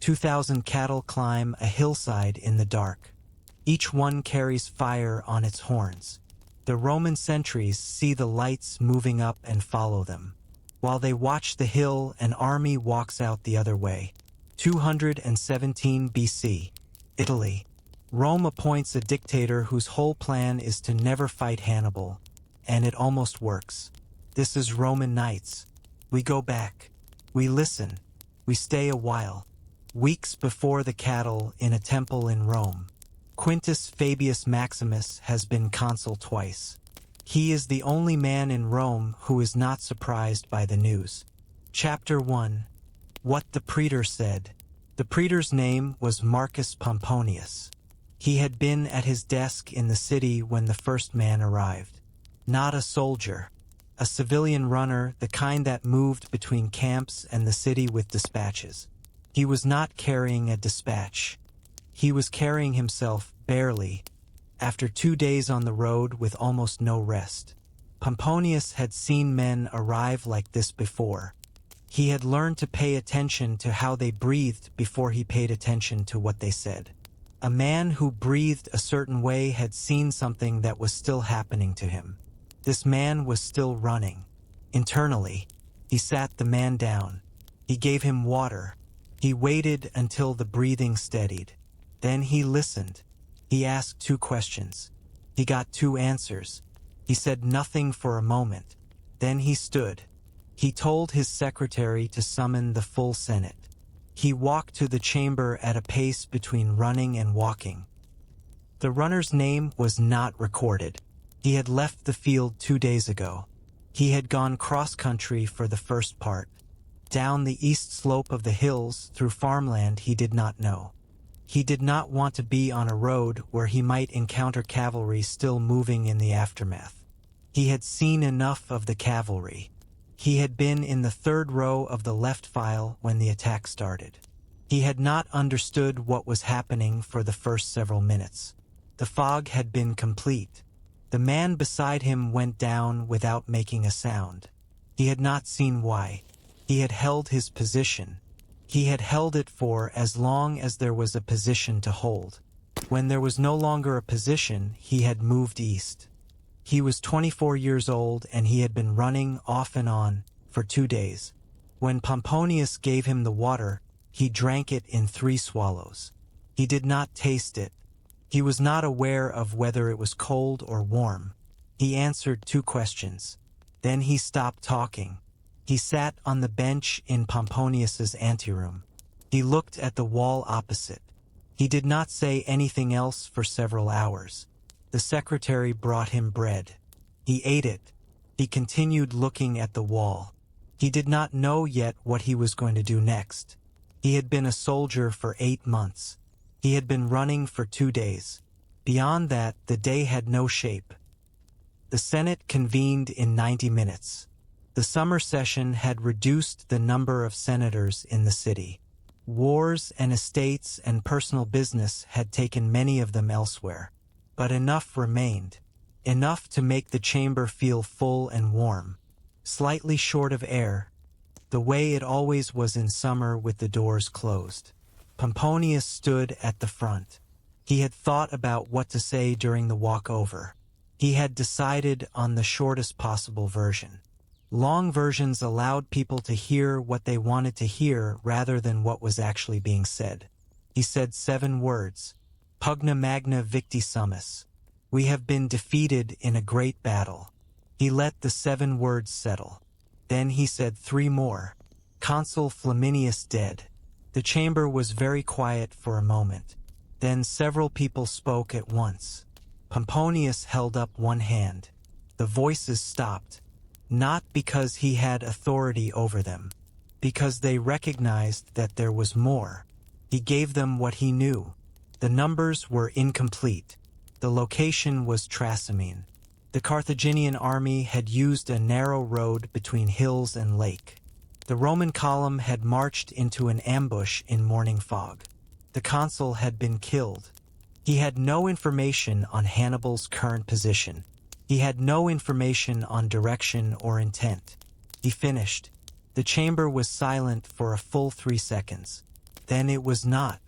2,000 cattle climb a hillside in the dark. Each one carries fire on its horns. The Roman sentries see the lights moving up and follow them. While they watch the hill, an army walks out the other way. 217 BC. Italy. Rome appoints a dictator whose whole plan is to never fight Hannibal, and it almost works. This is Roman Knights. We go back. We listen. We stay a while. Weeks before the cattle in a temple in Rome. Quintus Fabius Maximus has been consul twice. He is the only man in Rome who is not surprised by the news. Chapter 1. What the Praetor Said. The praetor's name was Marcus Pomponius. He had been at his desk in the city when the first man arrived. Not a soldier. A civilian runner, the kind that moved between camps and the city with dispatches. He was not carrying a dispatch. He was carrying himself, barely, after 2 days on the road with almost no rest. Pomponius had seen men arrive like this before. He had learned to pay attention to how they breathed before he paid attention to what they said. A man who breathed a certain way had seen something that was still happening to him. This man was still running. Internally, he sat the man down. He gave him water. He waited until the breathing steadied. Then he listened. He asked 2 questions. He got 2 answers. He said nothing for a moment. Then he stood. He told his secretary to summon the full Senate. He walked to the chamber at a pace between running and walking. The runner's name was not recorded. He had left the field 2 days ago. He had gone cross-country for the first part. Down the east slope of the hills through farmland he did not know. He did not want to be on a road where he might encounter cavalry still moving in the aftermath. He had seen enough of the cavalry. He had been in the 3rd row of the left file when the attack started. He had not understood what was happening for the first several minutes. The fog had been complete. The man beside him went down without making a sound. He had not seen why. He had held his position. He had held it for as long as there was a position to hold. When there was no longer a position, he had moved east. He was 24 years old and he had been running off and on for 2 days. When Pomponius gave him the water, he drank it in 3 swallows. He did not taste it. He was not aware of whether it was cold or warm. He answered 2 questions. Then he stopped talking. He sat on the bench in Pomponius's anteroom. He looked at the wall opposite. He did not say anything else for several hours. The secretary brought him bread. He ate it. He continued looking at the wall. He did not know yet what he was going to do next. He had been a soldier for 8 months. He had been running for 2 days. Beyond that, the day had no shape. The Senate convened in 90 minutes. The summer session had reduced the number of senators in the city. Wars and estates and personal business had taken many of them elsewhere. But enough remained. Enough to make the chamber feel full and warm. Slightly short of air. The way it always was in summer with the doors closed. Pomponius stood at the front. He had thought about what to say during the walk over. He had decided on the shortest possible version. Long versions allowed people to hear what they wanted to hear rather than what was actually being said. He said 7 words. Pugna magna victi summus. We have been defeated in a great battle. He let the 7 words settle. Then he said 3 more. Consul Flaminius dead. The chamber was very quiet for a moment. Then several people spoke at once. Pomponius held up one hand. The voices stopped. Not because he had authority over them. Because they recognized that there was more. He gave them what he knew. The numbers were incomplete. The location was Trasimene. The Carthaginian army had used a narrow road between hills and lake. The Roman column had marched into an ambush in morning fog. The consul had been killed. He had no information on Hannibal's current position. He had no information on direction or intent. He finished. The chamber was silent for a full 3 seconds. Then it was not.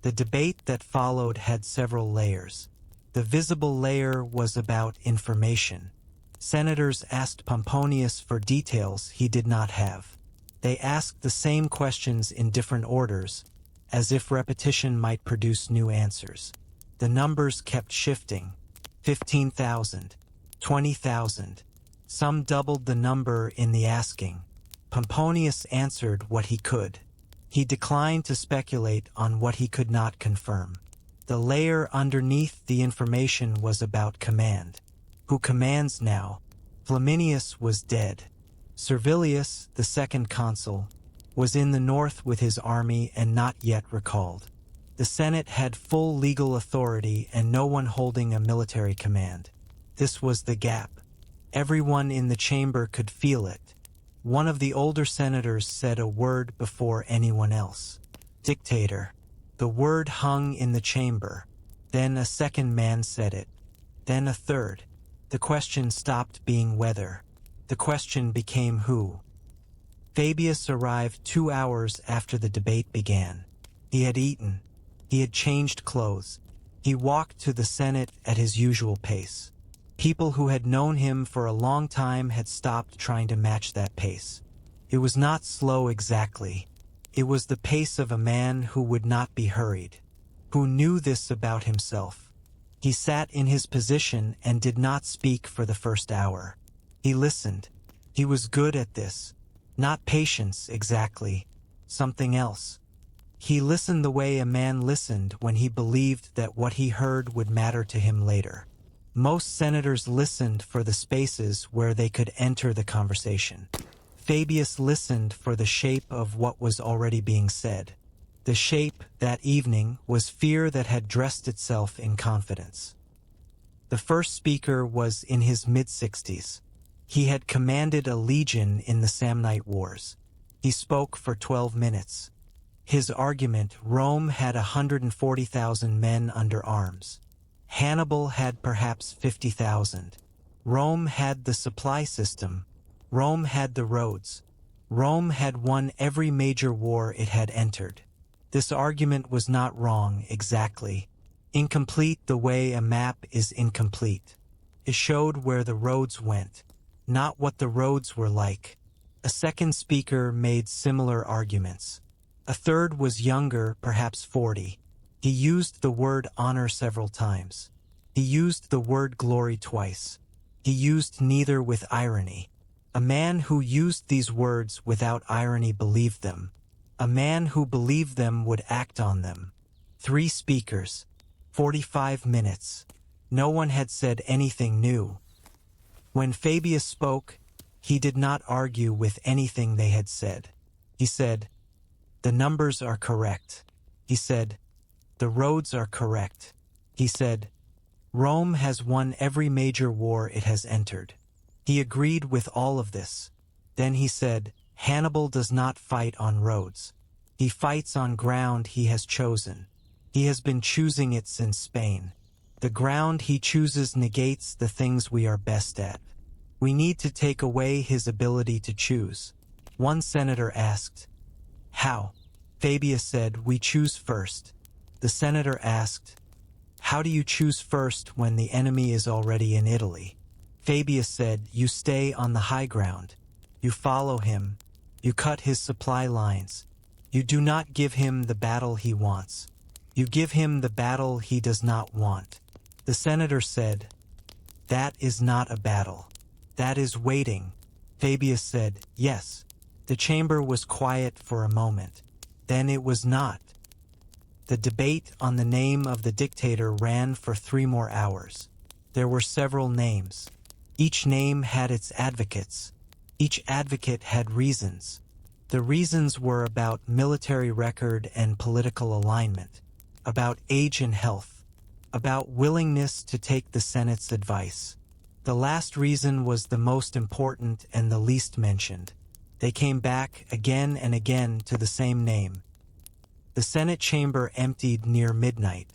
The debate that followed had several layers. The visible layer was about information. Senators asked Pomponius for details he did not have. They asked the same questions in different orders, as if repetition might produce new answers. The numbers kept shifting. 15,000, 20,000. Some doubled the number in the asking. Pomponius answered what he could. He declined to speculate on what he could not confirm. The layer underneath the information was about command. Who commands now? Flaminius was dead. Servilius, the second consul, was in the north with his army and not yet recalled. The Senate had full legal authority and no one holding a military command. This was the gap. Everyone in the chamber could feel it. One of the older senators said a word before anyone else. Dictator. The word hung in the chamber. Then a second man said it. Then a third. The question stopped being whether. The question became who. Fabius arrived 2 hours after the debate began. He had eaten. He had changed clothes. He walked to the Senate at his usual pace. People who had known him for a long time had stopped trying to match that pace. It was not slow exactly. It was the pace of a man who would not be hurried, who knew this about himself. He sat in his position and did not speak for the first hour. He listened. He was good at this. Not patience exactly, something else. He listened the way a man listened when he believed that what he heard would matter to him later. Most senators listened for the spaces where they could enter the conversation. Fabius listened for the shape of what was already being said. The shape, that evening, was fear that had dressed itself in confidence. The first speaker was in his mid-60s. He had commanded a legion in the Samnite Wars. He spoke for 12 minutes. His argument: Rome had 140,000 men under arms. Hannibal had perhaps 50,000. Rome had the supply system. Rome had the roads. Rome had won every major war it had entered. This argument was not wrong exactly. Incomplete the way a map is incomplete. It showed where the roads went, not what the roads were like. A second speaker made similar arguments. A third was younger, perhaps 40. He used the word honor several times. He used the word glory twice. He used neither with irony. A man who used these words without irony believed them. A man who believed them would act on them. 3 speakers. 45 minutes. No one had said anything new. When Fabius spoke, he did not argue with anything they had said. He said, "The numbers are correct." He said, "The roads are correct." He said, "Rome has won every major war it has entered." He agreed with all of this. Then he said, "Hannibal does not fight on roads. He fights on ground he has chosen. He has been choosing it since Spain. The ground he chooses negates the things we are best at. We need to take away his ability to choose." One senator asked, "How?" Fabius said, "We choose first." The senator asked, "How do you choose first when the enemy is already in Italy?" Fabius said, "You stay on the high ground. You follow him. You cut his supply lines. You do not give him the battle he wants. You give him the battle he does not want." The senator said, "That is not a battle. That is waiting." Fabius said, "Yes." The chamber was quiet for a moment. Then it was not. The debate on the name of the dictator ran for 3 more hours. There were several names. Each name had its advocates. Each advocate had reasons. The reasons were about military record and political alignment, about age and health, about willingness to take the Senate's advice. The last reason was the most important and the least mentioned. They came back again and again to the same name. The Senate chamber emptied near midnight.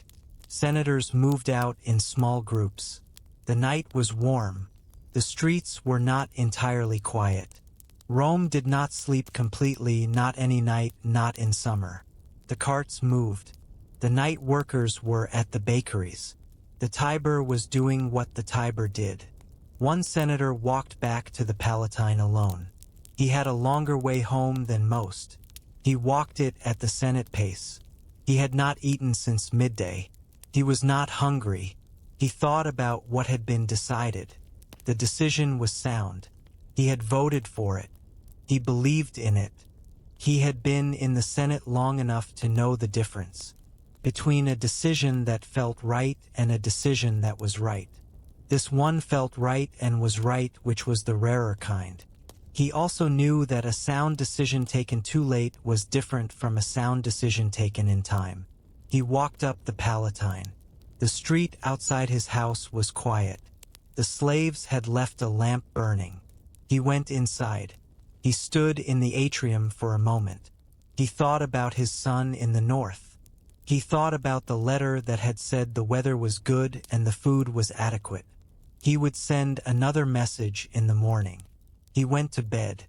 Senators moved out in small groups. The night was warm. The streets were not entirely quiet. Rome did not sleep completely, not any night, not in summer. The carts moved. The night workers were at the bakeries. The Tiber was doing what the Tiber did. One senator walked back to the Palatine alone. He had a longer way home than most. He walked it at the Senate pace. He had not eaten since midday. He was not hungry. He thought about what had been decided. The decision was sound. He had voted for it. He believed in it. He had been in the Senate long enough to know the difference between a decision that felt right and a decision that was right. This one felt right and was right, which was the rarer kind. He also knew that a sound decision taken too late was different from a sound decision taken in time. He walked up the Palatine. The street outside his house was quiet. The slaves had left a lamp burning. He went inside. He stood in the atrium for a moment. He thought about his son in the north. He thought about the letter that had said the weather was good and the food was adequate. He would send another message in the morning. He went to bed.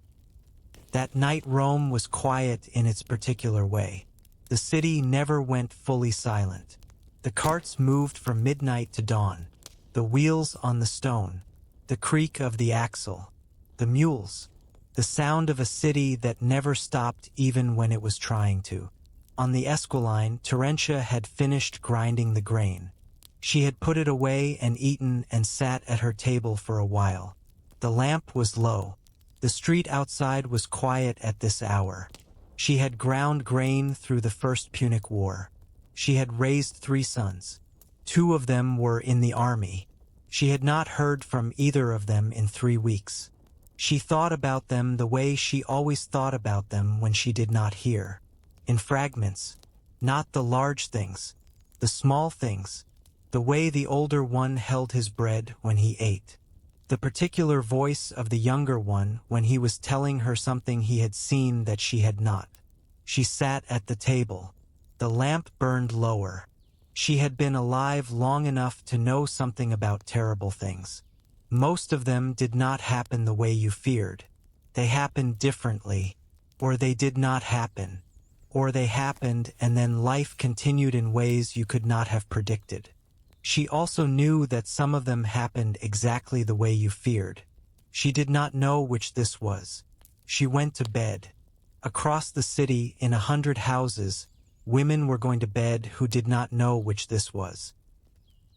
That night Rome was quiet in its particular way. The city never went fully silent. The carts moved from midnight to dawn. The wheels on the stone. The creak of the axle. The mules. The sound of a city that never stopped even when it was trying to. On the Esquiline, Terentia had finished grinding the grain. She had put it away and eaten and sat at her table for a while. The lamp was low. The street outside was quiet at this hour. She had ground grain through the First Punic War. She had raised 3 sons. 2 of them were in the army. She had not heard from either of them in 3 weeks. She thought about them the way she always thought about them when she did not hear. In fragments, not the large things, the small things, the way the older one held his bread when he ate. The particular voice of the younger one when he was telling her something he had seen that she had not. She sat at the table. The lamp burned lower. She had been alive long enough to know something about terrible things. Most of them did not happen the way you feared. They happened differently, or they did not happen, or they happened and then life continued in ways you could not have predicted. She also knew that some of them happened exactly the way you feared. She did not know which this was. She went to bed. Across the city, in 100 houses, women were going to bed who did not know which this was.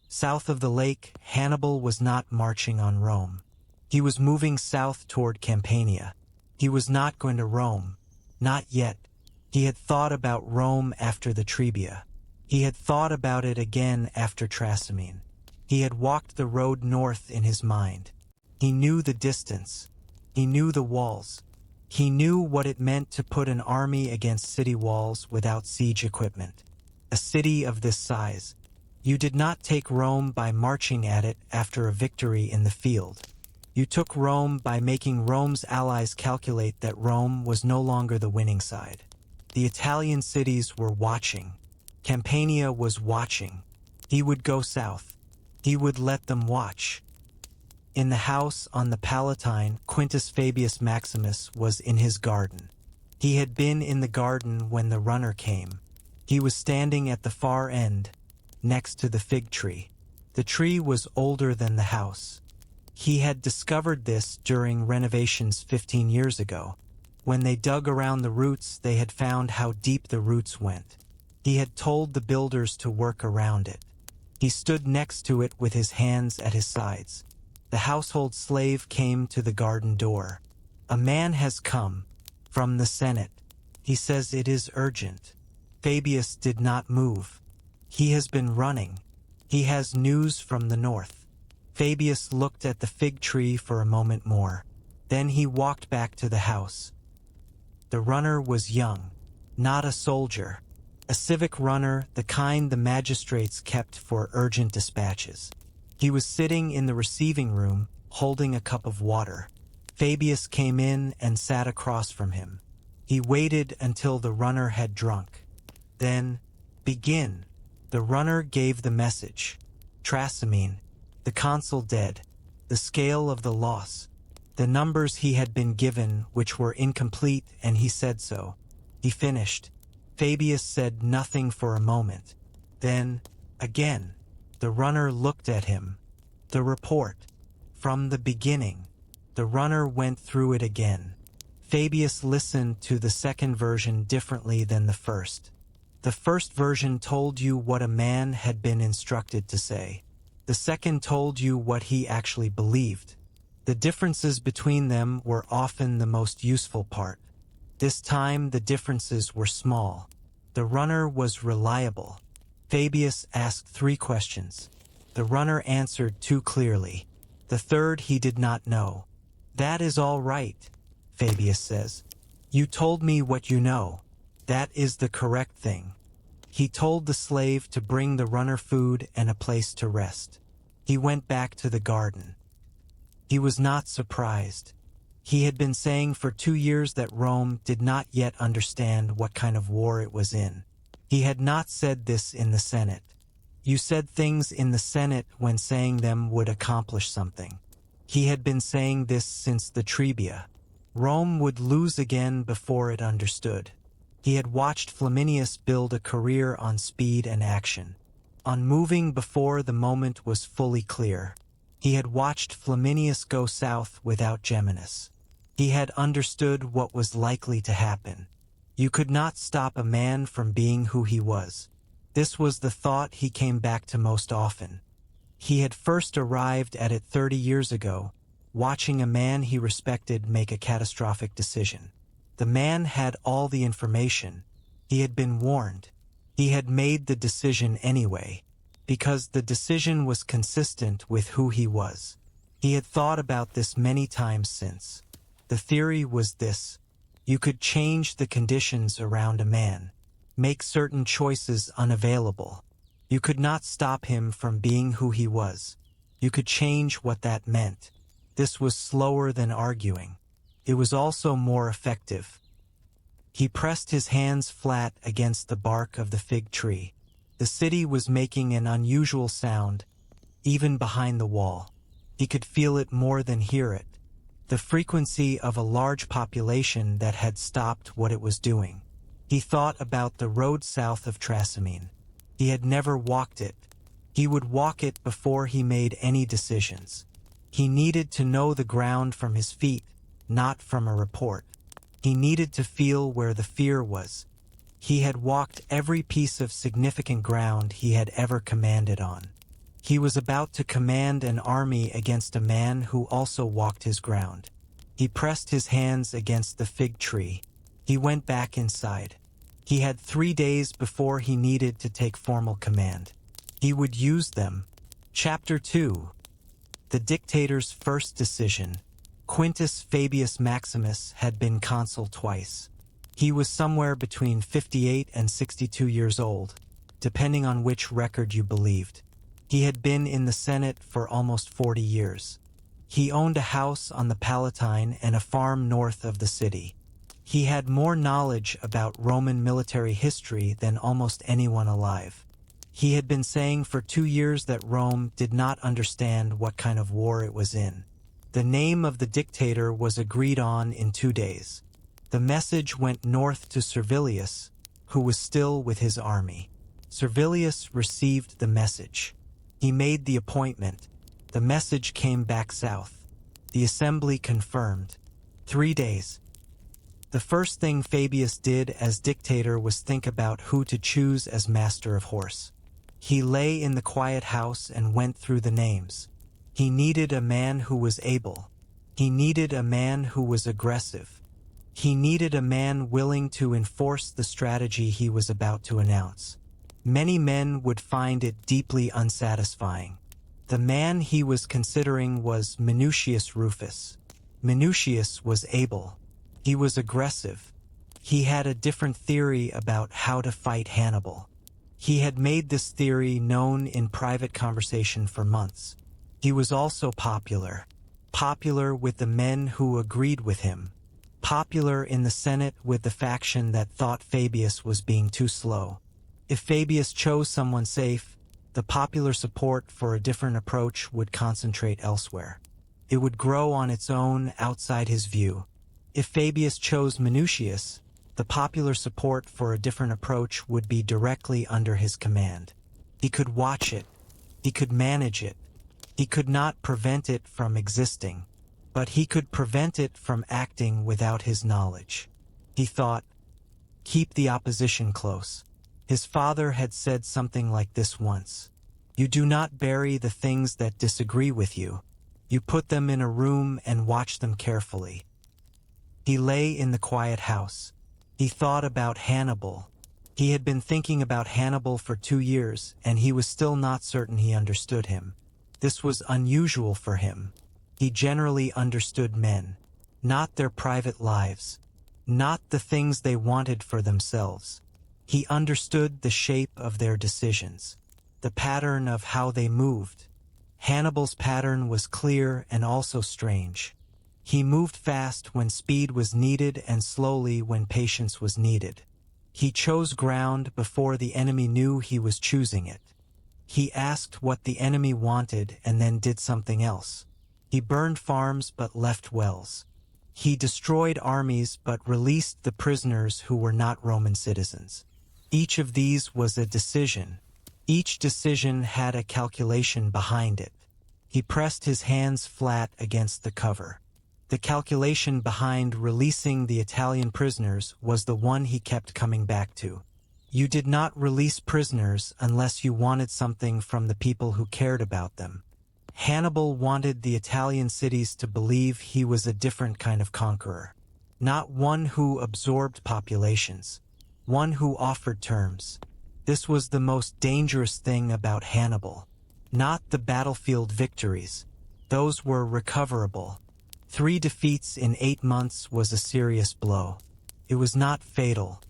South of the lake, Hannibal was not marching on Rome. He was moving south toward Campania. He was not going to Rome. Not yet. He had thought about Rome after the Trebia. He had thought about it again after Trasimene. He had walked the road north in his mind. He knew the distance. He knew the walls. He knew what it meant to put an army against city walls without siege equipment. A city of this size. You did not take Rome by marching at it after a victory in the field. You took Rome by making Rome's allies calculate that Rome was no longer the winning side. The Italian cities were watching. Campania was watching. He would go south. He would let them watch. In the house on the Palatine, Quintus Fabius Maximus was in his garden. He had been in the garden when the runner came. He was standing at the far end, next to the fig tree. The tree was older than the house. He had discovered this during renovations 15 years ago. When they dug around the roots, they had found how deep the roots went. He had told the builders to work around it. He stood next to it with his hands at his sides. The household slave came to the garden door. "A man has come from the Senate. He says it is urgent." Fabius did not move. "He has been running. He has news from the north." Fabius looked at the fig tree for a moment more. Then he walked back to the house. The runner was young, not a soldier. A civic runner, the kind the magistrates kept for urgent dispatches. He was sitting in the receiving room, holding a cup of water. Fabius came in and sat across from him. He waited until the runner had drunk. Then, "Begin." The runner gave the message. Trasimene, the consul dead, the scale of the loss, the numbers he had been given which were incomplete, and he said so. He finished. Fabius said nothing for a moment. Then, again, the runner looked at him. The report. From the beginning. The runner went through it again. Fabius listened to the second version differently than the first. The first version told you what a man had been instructed to say. The second told you what he actually believed. The differences between them were often the most useful part. This time the differences were small. The runner was reliable. Fabius asked 3 questions. The runner answered 2 clearly. The third he did not know. "That is all right," Fabius says. "You told me what you know. That is the correct thing." He told the slave to bring the runner food and a place to rest. He went back to the garden. He was not surprised. He had been saying for 2 years that Rome did not yet understand what kind of war it was in. He had not said this in the Senate. You said things in the Senate when saying them would accomplish something. He had been saying this since the Tribia. Rome would lose again before it understood. He had watched Flaminius build a career on speed and action, on moving before the moment was fully clear. He had watched Flaminius go south without Geminus. He had understood what was likely to happen. You could not stop a man from being who he was. This was the thought he came back to most often. He had first arrived at it 30 years ago, watching a man he respected make a catastrophic decision. The man had all the information. He had been warned. He had made the decision anyway, because the decision was consistent with who he was. He had thought about this many times since. The theory was this: you could change the conditions around a man, make certain choices unavailable. You could not stop him from being who he was. You could change what that meant. This was slower than arguing. It was also more effective. He pressed his hands flat against the bark of the fig tree. The city was making an unusual sound, even behind the wall. He could feel it more than hear it. The frequency of a large population that had stopped what it was doing. He thought about the road south of Trasimene. He had never walked it. He would walk it before he made any decisions. He needed to know the ground from his feet, not from a report. He needed to feel where the fear was. He had walked every piece of significant ground he had ever commanded on. He was about to command an army against a man who also walked his ground. He pressed his hands against the fig tree. He went back inside. He had 3 days before he needed to take formal command. He would use them. Chapter 2. The Dictator's first decision. Quintus Fabius Maximus had been consul twice. He was somewhere between 58 and 62 years old, depending on which record you believed. He had been in the Senate for almost 40 years. He owned a house on the Palatine and a farm north of the city. He had more knowledge about Roman military history than almost anyone alive. He had been saying for 2 years that Rome did not understand what kind of war it was in. The name of the dictator was agreed on in 2 days. The message went north to Servilius, who was still with his army. Servilius received the message. He made the appointment. The message came back south. The assembly confirmed. 3 days. The first thing Fabius did as dictator was think about who to choose as master of horse. He lay in the quiet house and went through the names. He needed a man who was able. He needed a man who was aggressive. He needed a man willing to enforce the strategy he was about to announce. Many men would find it deeply unsatisfying. The man he was considering was Minucius Rufus. Minucius was able. He was aggressive. He had a different theory about how to fight Hannibal. He had made this theory known in private conversation for months. He was also popular. Popular with the men who agreed with him. Popular in the Senate with the faction that thought Fabius was being too slow. If Fabius chose someone safe, the popular support for a different approach would concentrate elsewhere. It would grow on its own outside his view. If Fabius chose Minucius, The popular support for a different approach would be directly under his command. He could watch it. He could manage it. He could not prevent it from existing, but he could prevent it from acting without his knowledge. He thought, keep the opposition close. His father had said something like this once. You do not bury the things that disagree with you. You put them in a room and watch them carefully. He lay in the quiet house. He thought about Hannibal. He had been thinking about Hannibal for 2 years, and he was still not certain he understood him. This was unusual for him. He generally understood men, not their private lives, not the things they wanted for themselves. He understood the shape of their decisions, the pattern of how they moved. Hannibal's pattern was clear and also strange. He moved fast when speed was needed and slowly when patience was needed. He chose ground before the enemy knew he was choosing it. He asked what the enemy wanted and then did something else. He burned farms but left wells. He destroyed armies but released the prisoners who were not Roman citizens. Each of these was a decision. Each decision had a calculation behind it. He pressed his hands flat against the cover. The calculation behind releasing the Italian prisoners was the one he kept coming back to. You did not release prisoners unless you wanted something from the people who cared about them. Hannibal wanted the Italian cities to believe he was a different kind of conqueror, not one who absorbed populations, one who offered terms. This was the most dangerous thing about Hannibal. Not the battlefield victories. Those were recoverable. 3 defeats in 8 months was a serious blow. It was not fatal.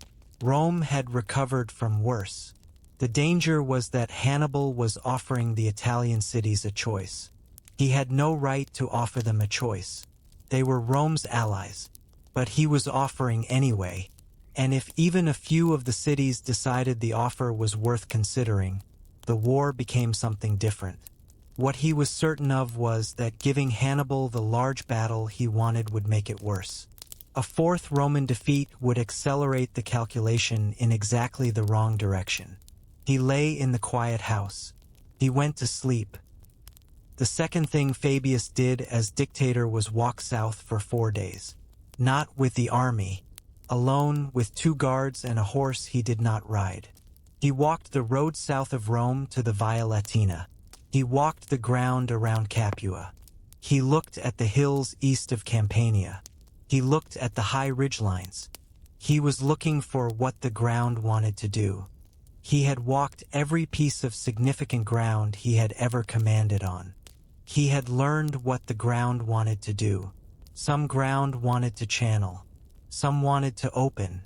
Rome had recovered from worse. The danger was that Hannibal was offering the Italian cities a choice. He had no right to offer them a choice. They were Rome's allies, but he was offering anyway. And if even a few of the cities decided the offer was worth considering, the war became something different. What he was certain of was that giving Hannibal the large battle he wanted would make it worse. A 4th Roman defeat would accelerate the calculation in exactly the wrong direction. He lay in the quiet house. He went to sleep. The second thing Fabius did as dictator was walk south for 4 days. Not with the army. Alone, with 2 guards and a horse he did not ride. He walked the road south of Rome to the Via Latina. He walked the ground around Capua. He looked at the hills east of Campania. He looked at the high ridgelines. He was looking for what the ground wanted to do. He had walked every piece of significant ground he had ever commanded on. He had learned what the ground wanted to do. Some ground wanted to channel. Some wanted to open.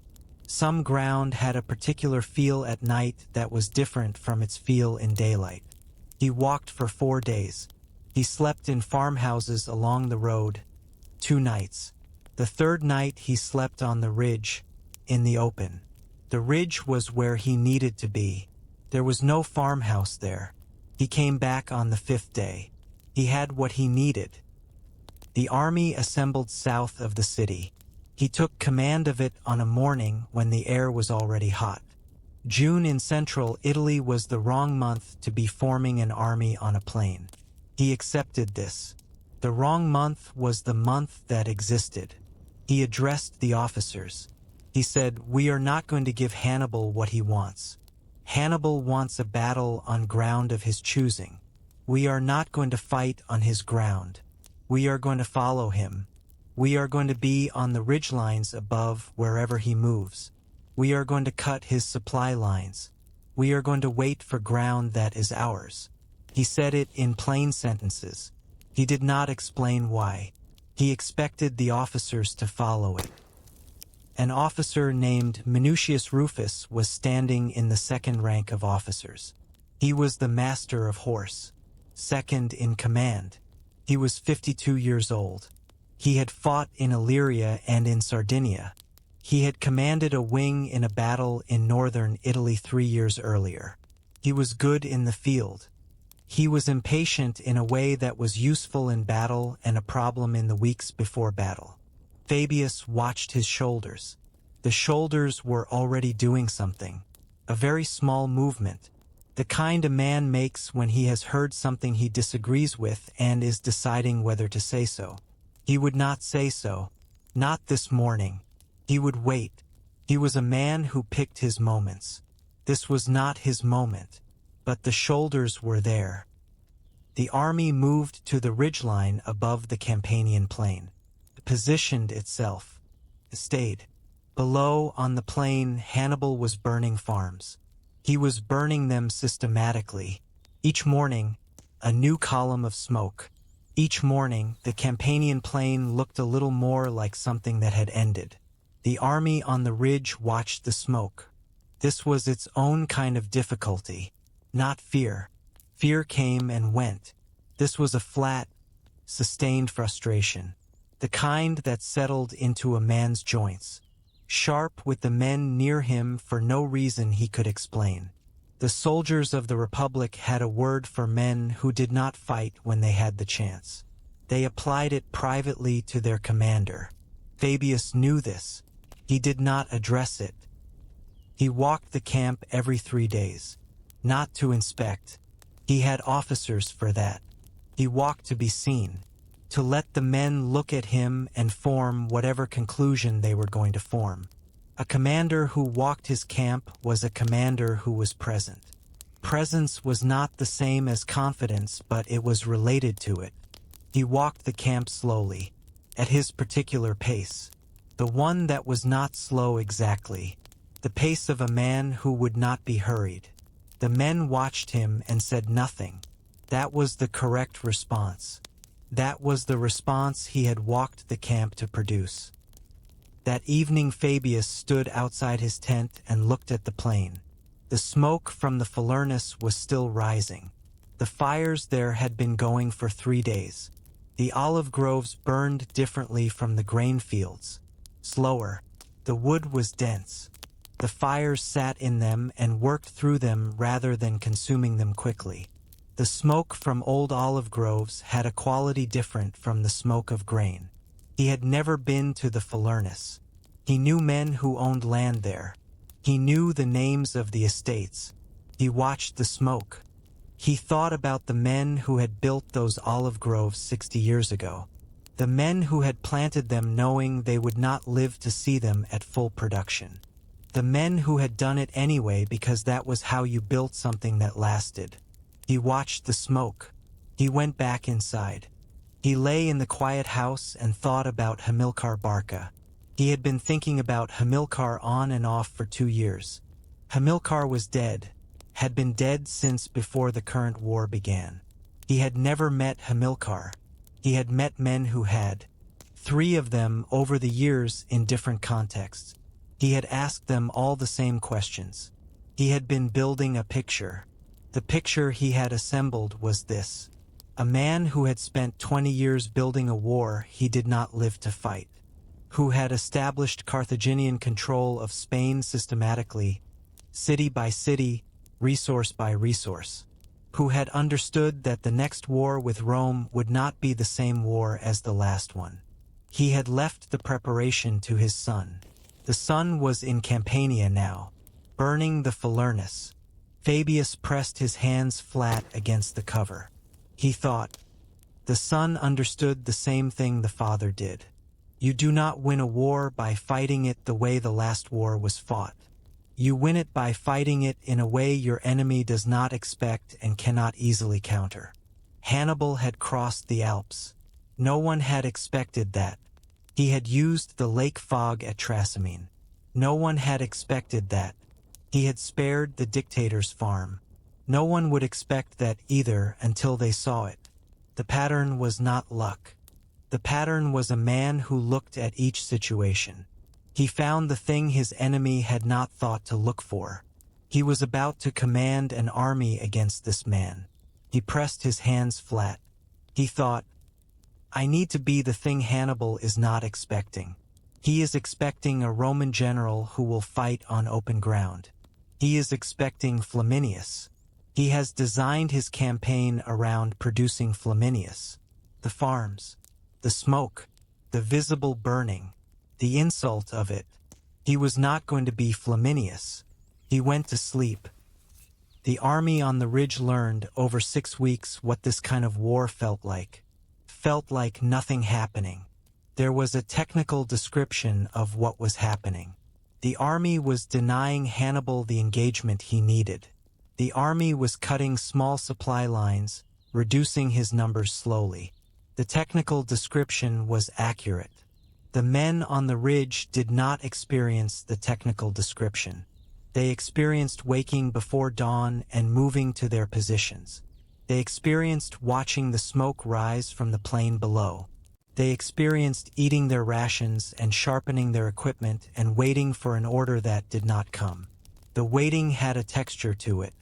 Some ground had a particular feel at night that was different from its feel in daylight. He walked for 4 days. He slept in farmhouses along the road. 2 nights. The 3rd night he slept on the ridge, in the open. The ridge was where he needed to be. There was no farmhouse there. He came back on the 5th day. He had what he needed. The army assembled south of the city. He took command of it on a morning when the air was already hot. June in central Italy was the wrong month to be forming an army on a plain. He accepted this. The wrong month was the month that existed. He addressed the officers. He said, "We are not going to give Hannibal what he wants. Hannibal wants a battle on ground of his choosing. We are not going to fight on his ground. We are going to follow him. We are going to be on the ridgelines above wherever he moves. We are going to cut his supply lines. We are going to wait for ground that is ours." He said it in plain sentences. He did not explain why. He expected the officers to follow it. An officer named Minucius Rufus was standing in the 2nd rank of officers. He was the master of horse, 2nd in command. He was 52 years old. He had fought in Illyria and in Sardinia. He had commanded a wing in a battle in northern Italy 3 years earlier. He was good in the field. He was impatient in a way that was useful in battle and a problem in the weeks before battle. Fabius watched his shoulders. The shoulders were already doing something. A very small movement. The kind a man makes when he has heard something he disagrees with and is deciding whether to say so. He would not say so. Not this morning. He would wait. He was a man who picked his moments. This was not his moment. But the shoulders were there. The army moved to the ridgeline above the Campanian plain. It positioned itself. It stayed. Below, on the plain, Hannibal was burning farms. He was burning them systematically. Each morning, a new column of smoke. Each morning, the Campanian plain looked a little more like something that had ended. The army on the ridge watched the smoke. This was its own kind of difficulty, not fear. Fear came and went. This was a flat, sustained frustration, the kind that settled into a man's joints. Sharp with the men near him for no reason he could explain. The soldiers of the Republic had a word for men who did not fight when they had the chance. They applied it privately to their commander. Fabius knew this. He did not address it. He walked the camp every 3 days. Not to inspect. He had officers for that. He walked to be seen. To let the men look at him and form whatever conclusion they were going to form. A commander who walked his camp was a commander who was present. Presence was not the same as confidence, but it was related to it. He walked the camp slowly, at his particular pace. The one that was not slow exactly. The pace of a man who would not be hurried. The men watched him and said nothing. That was the correct response. That was the response he had walked the camp to produce. That evening Fabius stood outside his tent and looked at the plain. The smoke from the furnace was still rising. The fires there had been going for 3 days. The olive groves burned differently from the grain fields. Slower. The wood was dense. The fires sat in them and worked through them rather than consuming them quickly. The smoke from old olive groves had a quality different from the smoke of grain. He had never been to the furnace. He knew men who owned land there. He knew the names of the estates. He watched the smoke. He thought about the men who had built those olive groves 60 years ago. The men who had planted them knowing they would not live to see them at full production. The men who had done it anyway because that was how you built something that lasted. He watched the smoke. He went back inside. He lay in the quiet house and thought about Hamilcar Barca. He had been thinking about Hamilcar on and off for 2 years. Hamilcar was dead, had been dead since before the current war began. He had never met Hamilcar. He had met men who had. 3 of them over the years in different contexts. He had asked them all the same questions. He had been building a picture. The picture he had assembled was this. A man who had spent 20 years building a war he did not live to fight. Who had established Carthaginian control of Spain systematically, city by city, resource by resource. Who had understood that the next war with Rome would not be the same war as the last one. He had left the preparation to his son. The son was in Campania now, burning the furnace. Fabius pressed his hands flat against the cover. He thought, the son understood the same thing the father did. You do not win a war by fighting it the way the last war was fought. You win it by fighting it in a way your enemy does not expect and cannot easily counter. Hannibal had crossed the Alps. No one had expected that. He had used the lake fog at Trasimene. No one had expected that. He had spared the Dictator's farm. No one would expect that either until they saw it. The pattern was not luck. The pattern was a man who looked at each situation. He found the thing his enemy had not thought to look for. He was about to command an army against this man. He pressed his hands flat. He thought, I need to be the thing Hannibal is not expecting. He is expecting a Roman general who will fight on open ground. He is expecting Flaminius. He has designed his campaign around producing Flaminius. The farms, the smoke, the visible burning, the insult of it. He was not going to be Flaminius. He went to sleep. The army on the ridge learned over 6 weeks what this kind of war felt like. Felt like nothing happening. There was a technical description of what was happening. The army was denying Hannibal the engagement he needed. The army was cutting small supply lines, reducing his numbers slowly. The technical description was accurate. The men on the ridge did not experience the technical description. They experienced waking before dawn and moving to their positions. They experienced watching the smoke rise from the plain below. They experienced eating their rations and sharpening their equipment and waiting for an order that did not come. The waiting had a texture to it.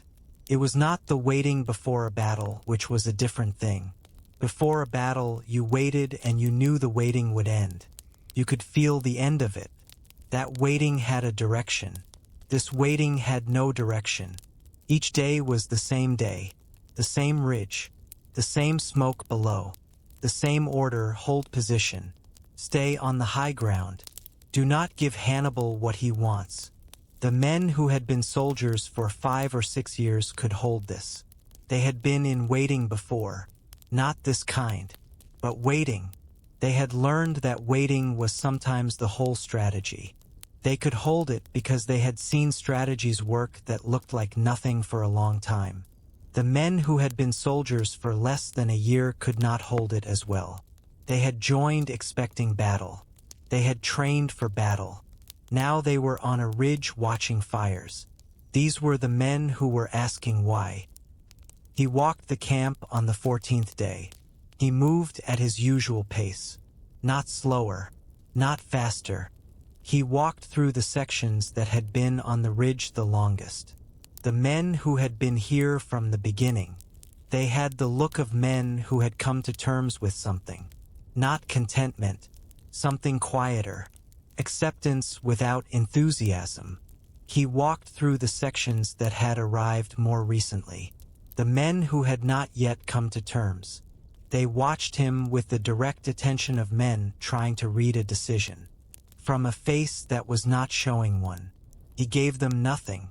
It was not the waiting before a battle, which was a different thing. Before a battle, you waited and you knew the waiting would end. You could feel the end of it. That waiting had a direction. This waiting had no direction. Each day was the same day, the same ridge, the same smoke below, the same order: hold position, stay on the high ground, do not give Hannibal what he wants. The men who had been soldiers for 5 or 6 years could hold this. They had been in waiting before, not this kind, but waiting. They had learned that waiting was sometimes the whole strategy. They could hold it because they had seen strategies work that looked like nothing for a long time. The men who had been soldiers for less than a year could not hold it as well. They had joined expecting battle. They had trained for battle. Now they were on a ridge watching fires. These were the men who were asking why. He walked the camp on the 14th day. He moved at his usual pace. Not slower, not faster. He walked through the sections that had been on the ridge the longest. The men who had been here from the beginning. They had the look of men who had come to terms with something. Not contentment, something quieter. Acceptance without enthusiasm. He walked through the sections that had arrived more recently. The men who had not yet come to terms. They watched him with the direct attention of men trying to read a decision. From a face that was not showing one. He gave them nothing.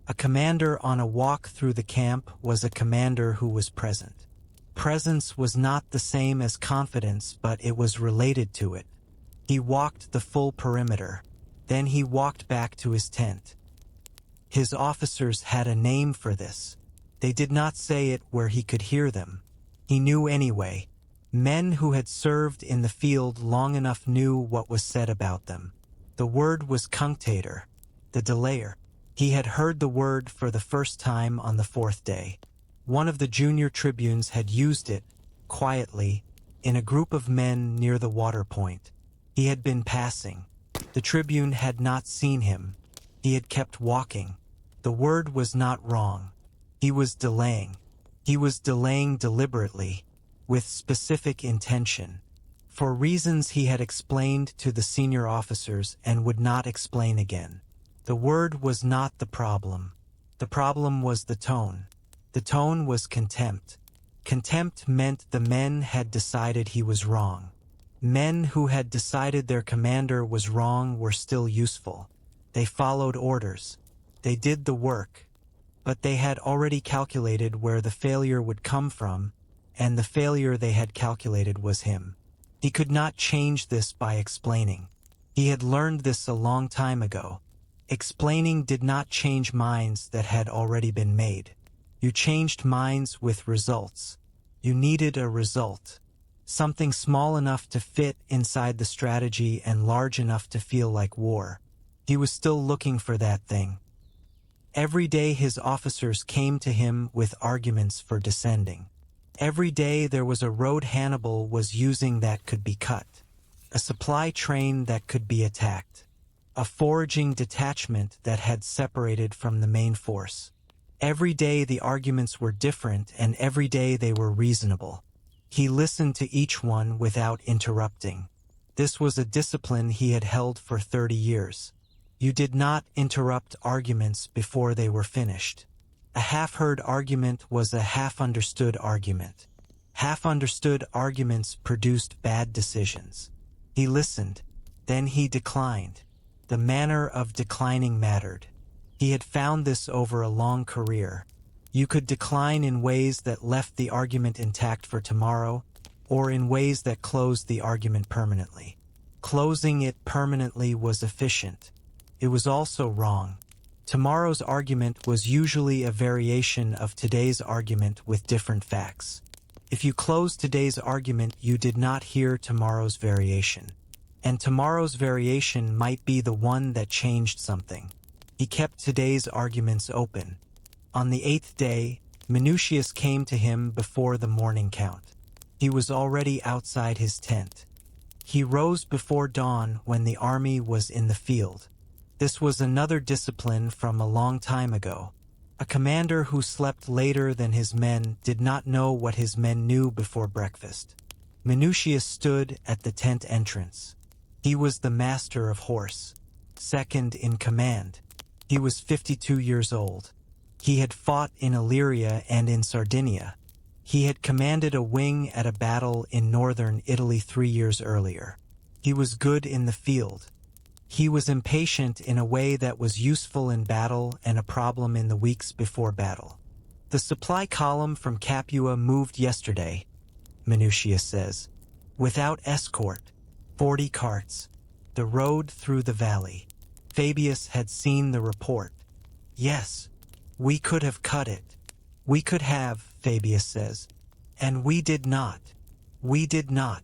A commander on a walk through the camp was a commander who was present. Presence was not the same as confidence, but it was related to it. He walked the full perimeter. Then he walked back to his tent. His officers had a name for this. They did not say it where he could hear them. He knew anyway. Men who had served in the field long enough knew what was said about them. The word was cunctator, the delayer. He had heard the word for the first time on the 4th day. One of the junior tribunes had used it, quietly, in a group of men near the water point. He had been passing. The tribune had not seen him. He had kept walking. The word was not wrong. He was delaying. He was delaying deliberately, with specific intention, for reasons he had explained to the senior officers and would not explain again. The word was not the problem. The problem was the tone. The tone was contempt. Contempt meant the men had decided he was wrong. Men who had decided their commander was wrong were still useful. They followed orders. They did the work. But they had already calculated where the failure would come from, and the failure they had calculated was him. He could not change this by explaining. He had learned this a long time ago. Explaining did not change minds that had already been made. You changed minds with results. You needed a result. Something small enough to fit inside the strategy and large enough to feel like war. He was still looking for that thing. Every day his officers came to him with arguments for descending. Every day there was a road Hannibal was using that could be cut. A supply train that could be attacked. A foraging detachment that had separated from the main force. Every day the arguments were different and every day they were reasonable. He listened to each one without interrupting. This was a discipline he had held for 30 years. You did not interrupt arguments before they were finished. A half-heard argument was a half-understood argument. Half-understood arguments produced bad decisions. He listened, then he declined. The manner of declining mattered. He had found this over a long career. You could decline in ways that left the argument intact for tomorrow, or in ways that closed the argument permanently. Closing it permanently was efficient. It was also wrong. Tomorrow's argument was usually a variation of today's argument with different facts. If you closed today's argument, you did not hear tomorrow's variation. And tomorrow's variation might be the one that changed something. He kept today's arguments open. On the 8th day, Minucius came to him before the morning count. He was already outside his tent. He rose before dawn when the army was in the field. This was another discipline from a long time ago. A commander who slept later than his men did not know what his men knew before breakfast. Minucius stood at the tent entrance. He was the master of horse, second in command. He was 52 years old. He had fought in Illyria and in Sardinia. He had commanded a wing at a battle in northern Italy 3 years earlier. He was good in the field. He was impatient in a way that was useful in battle and a problem in the weeks before battle. The supply column from Capua moved yesterday, Minucius says, without escort, 40 carts. The road through the valley. Fabius had seen the report. Yes, we could have cut it. We could have, Fabius says. And we did not. We did not.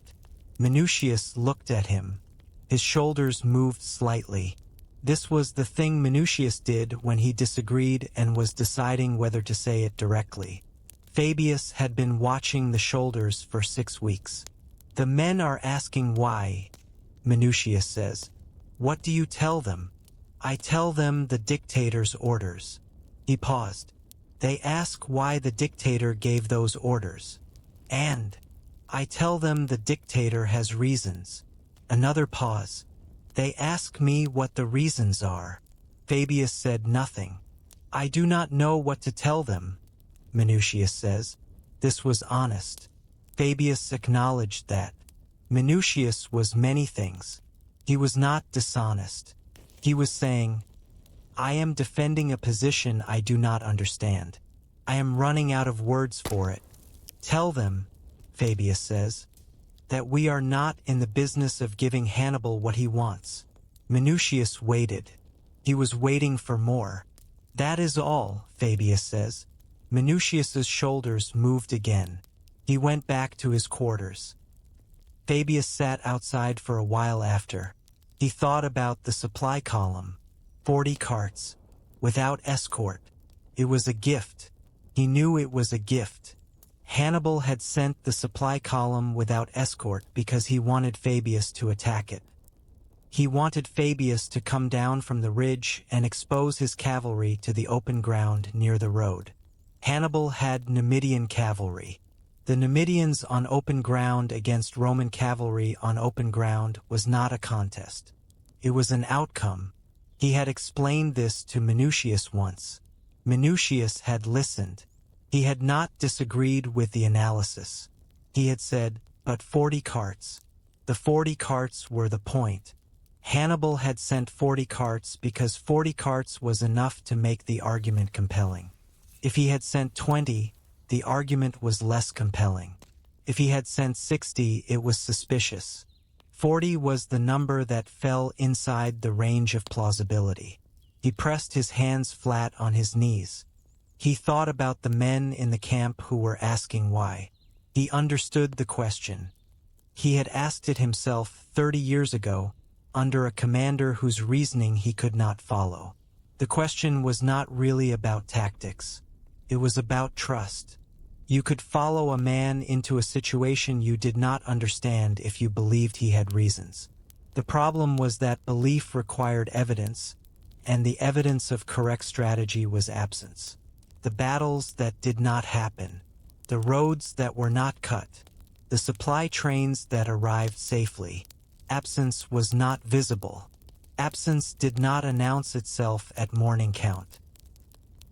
Minucius looked at him. His shoulders moved slightly. This was the thing Minucius did when he disagreed and was deciding whether to say it directly. Fabius had been watching the shoulders for 6 weeks. The men are asking why, Minucius says. What do you tell them? I tell them the dictator's orders. He paused. They ask why the dictator gave those orders. And I tell them the dictator has reasons. Another pause. They ask me what the reasons are. Fabius said nothing. I do not know what to tell them, Minucius says. This was honest. Fabius acknowledged that. Minucius was many things. He was not dishonest. He was saying, I am defending a position I do not understand. I am running out of words for it. Tell them, Fabius says, that we are not in the business of giving Hannibal what he wants. Minucius waited. He was waiting for more. That is all, Fabius says. Minucius's shoulders moved again. He went back to his quarters. Fabius sat outside for a while after. He thought about the supply column. 40 carts, without escort. It was a gift. He knew it was a gift. Hannibal had sent the supply column without escort because he wanted Fabius to attack it. He wanted Fabius to come down from the ridge and expose his cavalry to the open ground near the road. Hannibal had Numidian cavalry. The Numidians on open ground against Roman cavalry on open ground was not a contest. It was an outcome. He had explained this to Minucius once. Minucius had listened. He had not disagreed with the analysis. He had said, but 40 carts. The 40 carts were the point. Hannibal had sent 40 carts because 40 carts was enough to make the argument compelling. If he had sent 20, the argument was less compelling. If he had sent 60, it was suspicious. 40 was the number that fell inside the range of plausibility. He pressed his hands flat on his knees. He thought about the men in the camp who were asking why. He understood the question. He had asked it himself 30 years ago, under a commander whose reasoning he could not follow. The question was not really about tactics. It was about trust. You could follow a man into a situation you did not understand if you believed he had reasons. The problem was that belief required evidence, and the evidence of correct strategy was absence. The battles that did not happen, the roads that were not cut, the supply trains that arrived safely. Absence was not visible. Absence did not announce itself at morning count.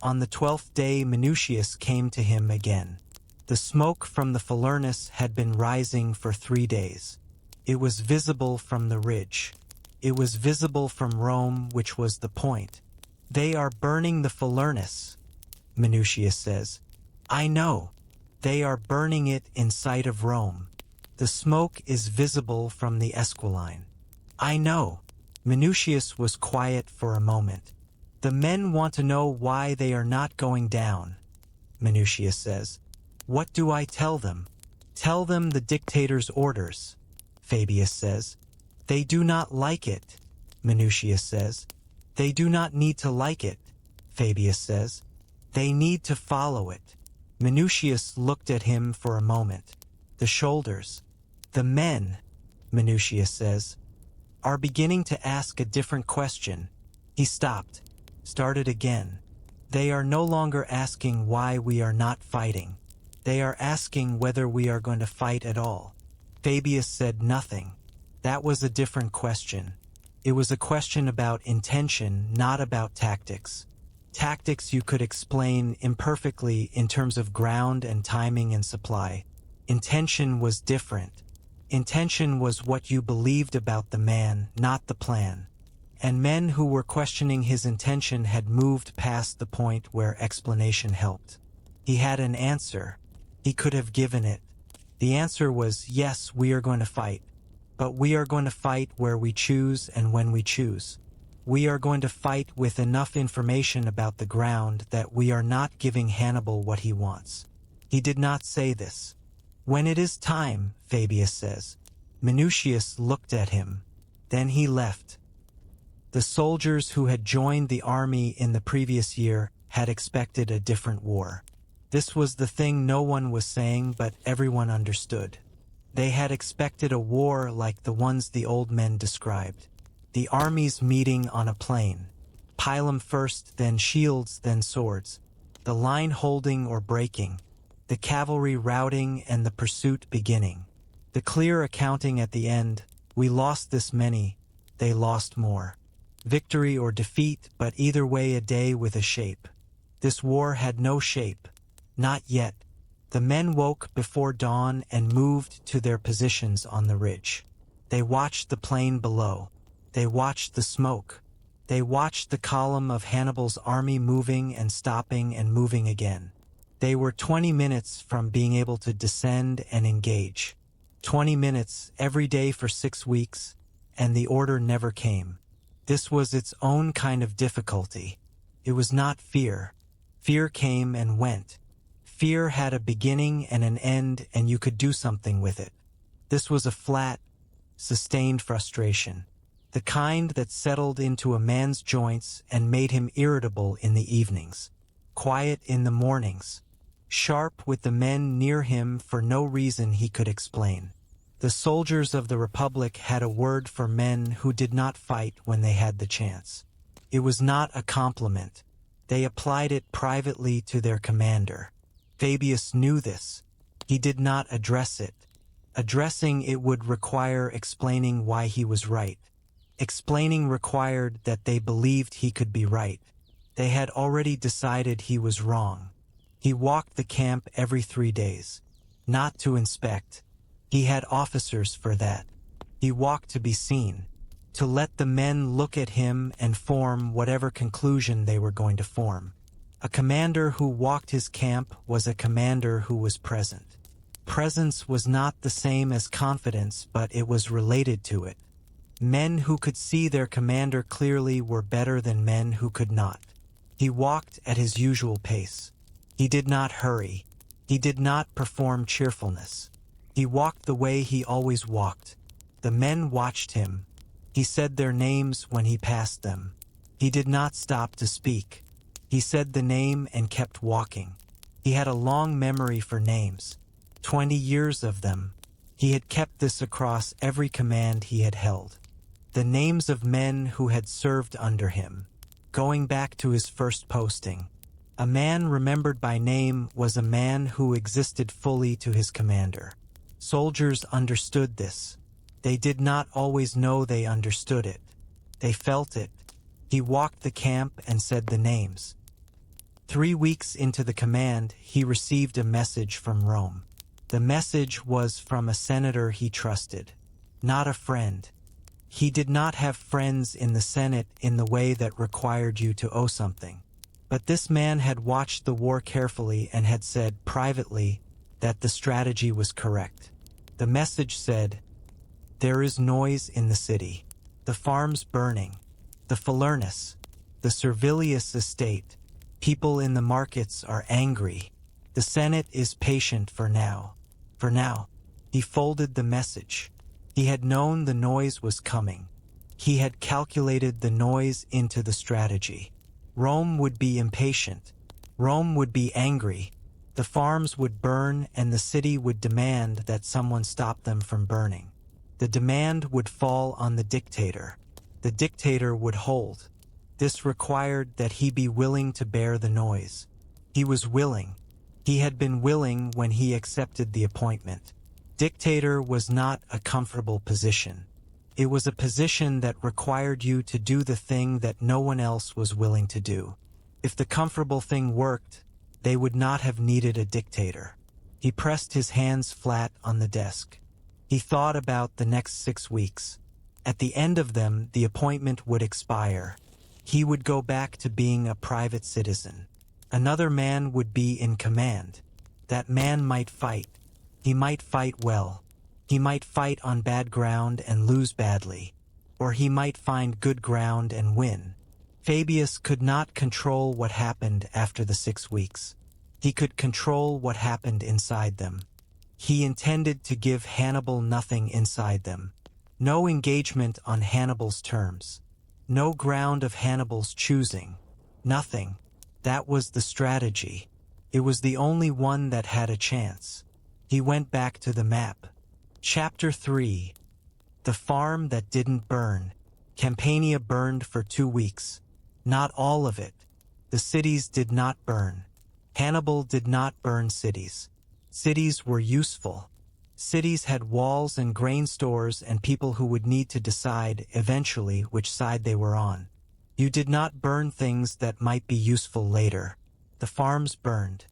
On the 12th day, Minucius came to him again. The smoke from the furnace had been rising for 3 days. It was visible from the ridge. It was visible from Rome, which was the point. They are burning the furnace, Minucius says. I know. They are burning it in sight of Rome. The smoke is visible from the Esquiline. I know. Minucius was quiet for a moment. The men want to know why they are not going down, Minucius says. What do I tell them? Tell them the dictator's orders, Fabius says. They do not like it, Minucius says. They do not need to like it, Fabius says. They need to follow it. Minucius looked at him for a moment. The shoulders. The men, Minucius says, are beginning to ask a different question. He stopped, started again. They are no longer asking why we are not fighting. They are asking whether we are going to fight at all. Fabius said nothing. That was a different question. It was a question about intention, not about tactics. Tactics you could explain imperfectly in terms of ground and timing and supply. Intention was different. Intention was what you believed about the man, not the plan. And men who were questioning his intention had moved past the point where explanation helped. He had an answer. He could have given it. The answer was, yes, we are going to fight. But we are going to fight where we choose and when we choose. We are going to fight with enough information about the ground that we are not giving Hannibal what he wants. He did not say this. When it is time, Fabius says. Minucius looked at him. Then he left. The soldiers who had joined the army in the previous year had expected a different war. This was the thing no one was saying, but everyone understood. They had expected a war like the ones the old men described. The armies meeting on a plain. Pilum first, then shields, then swords. The line holding or breaking. The cavalry routing and the pursuit beginning. The clear accounting at the end, we lost this many, they lost more. Victory or defeat, but either way a day with a shape. This war had no shape. Not yet. The men woke before dawn and moved to their positions on the ridge. They watched the plain below. They watched the smoke. They watched the column of Hannibal's army moving and stopping and moving again. They were 20 minutes from being able to descend and engage. 20 minutes every day for 6 weeks, and the order never came. This was its own kind of difficulty. It was not fear. Fear came and went. Fear had a beginning and an end, and you could do something with it. This was a flat, sustained frustration. The kind that settled into a man's joints and made him irritable in the evenings. Quiet in the mornings. Sharp with the men near him for no reason he could explain. The soldiers of the Republic had a word for men who did not fight when they had the chance. It was not a compliment. They applied it privately to their commander. Fabius knew this. He did not address it. Addressing it would require explaining why he was right. Explaining required that they believed he could be right. They had already decided he was wrong. He walked the camp every 3 days. Not to inspect. He had officers for that. He walked to be seen. To let the men look at him and form whatever conclusion they were going to form. A commander who walked his camp was a commander who was present. Presence was not the same as confidence, but it was related to it. Men who could see their commander clearly were better than men who could not. He walked at his usual pace. He did not hurry. He did not perform cheerfulness. He walked the way he always walked. The men watched him. He said their names when he passed them. He did not stop to speak. He said the name and kept walking. He had a long memory for names. 20 years of them. He had kept this across every command he had held. The names of men who had served under him. Going back to his first posting. A man remembered by name was a man who existed fully to his commander. Soldiers understood this. They did not always know they understood it. They felt it. He walked the camp and said the names. 3 weeks into the command, he received a message from Rome. The message was from a senator he trusted. Not a friend. He did not have friends in the Senate in the way that required you to owe something. But this man had watched the war carefully and had said privately that the strategy was correct. The message said, "There is noise in the city. The farms burning. The Falernus. The Servilius estate. People in the markets are angry. The Senate is patient for now. For now." He folded the message. He had known the noise was coming. He had calculated the noise into the strategy. Rome would be impatient. Rome would be angry. The farms would burn and the city would demand that someone stop them from burning. The demand would fall on the dictator. The dictator would hold. This required that he be willing to bear the noise. He was willing. He had been willing when he accepted the appointment. Dictator was not a comfortable position. It was a position that required you to do the thing that no one else was willing to do. If the comfortable thing worked, they would not have needed a dictator. He pressed his hands flat on the desk. He thought about the next 6 weeks. At the end of them, the appointment would expire. He would go back to being a private citizen. Another man would be in command. That man might fight. He might fight well. He might fight on bad ground and lose badly. Or he might find good ground and win. Fabius could not control what happened after the 6 weeks. He could control what happened inside them. He intended to give Hannibal nothing inside them. No engagement on Hannibal's terms. No ground of Hannibal's choosing. Nothing. That was the strategy. It was the only one that had a chance. He went back to the map. Chapter 3. The farm that didn't burn. Campania burned for 2 weeks. Not all of it. The cities did not burn. Hannibal did not burn cities. Cities were useful. Cities had walls and grain stores and people who would need to decide eventually which side they were on. You did not burn things that might be useful later. The farms burned.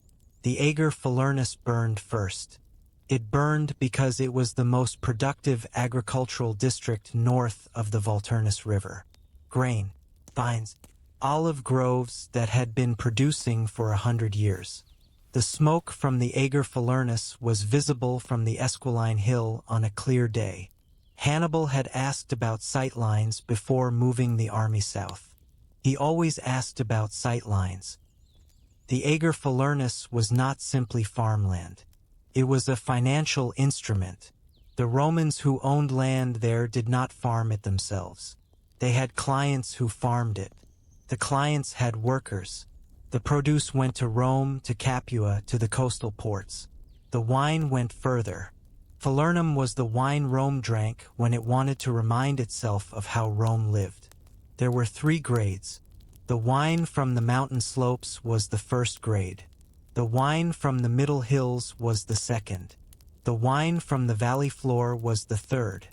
The Ager Falernus burned first. It burned because it was the most productive agricultural district north of the Volturnus River. Grain, vines, olive groves that had been producing for 100 years. The smoke from the Ager Falernus was visible from the Esquiline Hill on a clear day. Hannibal had asked about sightlines before moving the army south. He always asked about sightlines. The Ager Falernus was not simply farmland. It was a financial instrument. The Romans who owned land there did not farm it themselves. They had clients who farmed it. The clients had workers. The produce went to Rome, to Capua, to the coastal ports. The wine went further. Falernum was the wine Rome drank when it wanted to remind itself of how Rome lived. There were 3 grades. The wine from the mountain slopes was the first grade. The wine from the middle hills was the second. The wine from the valley floor was the third.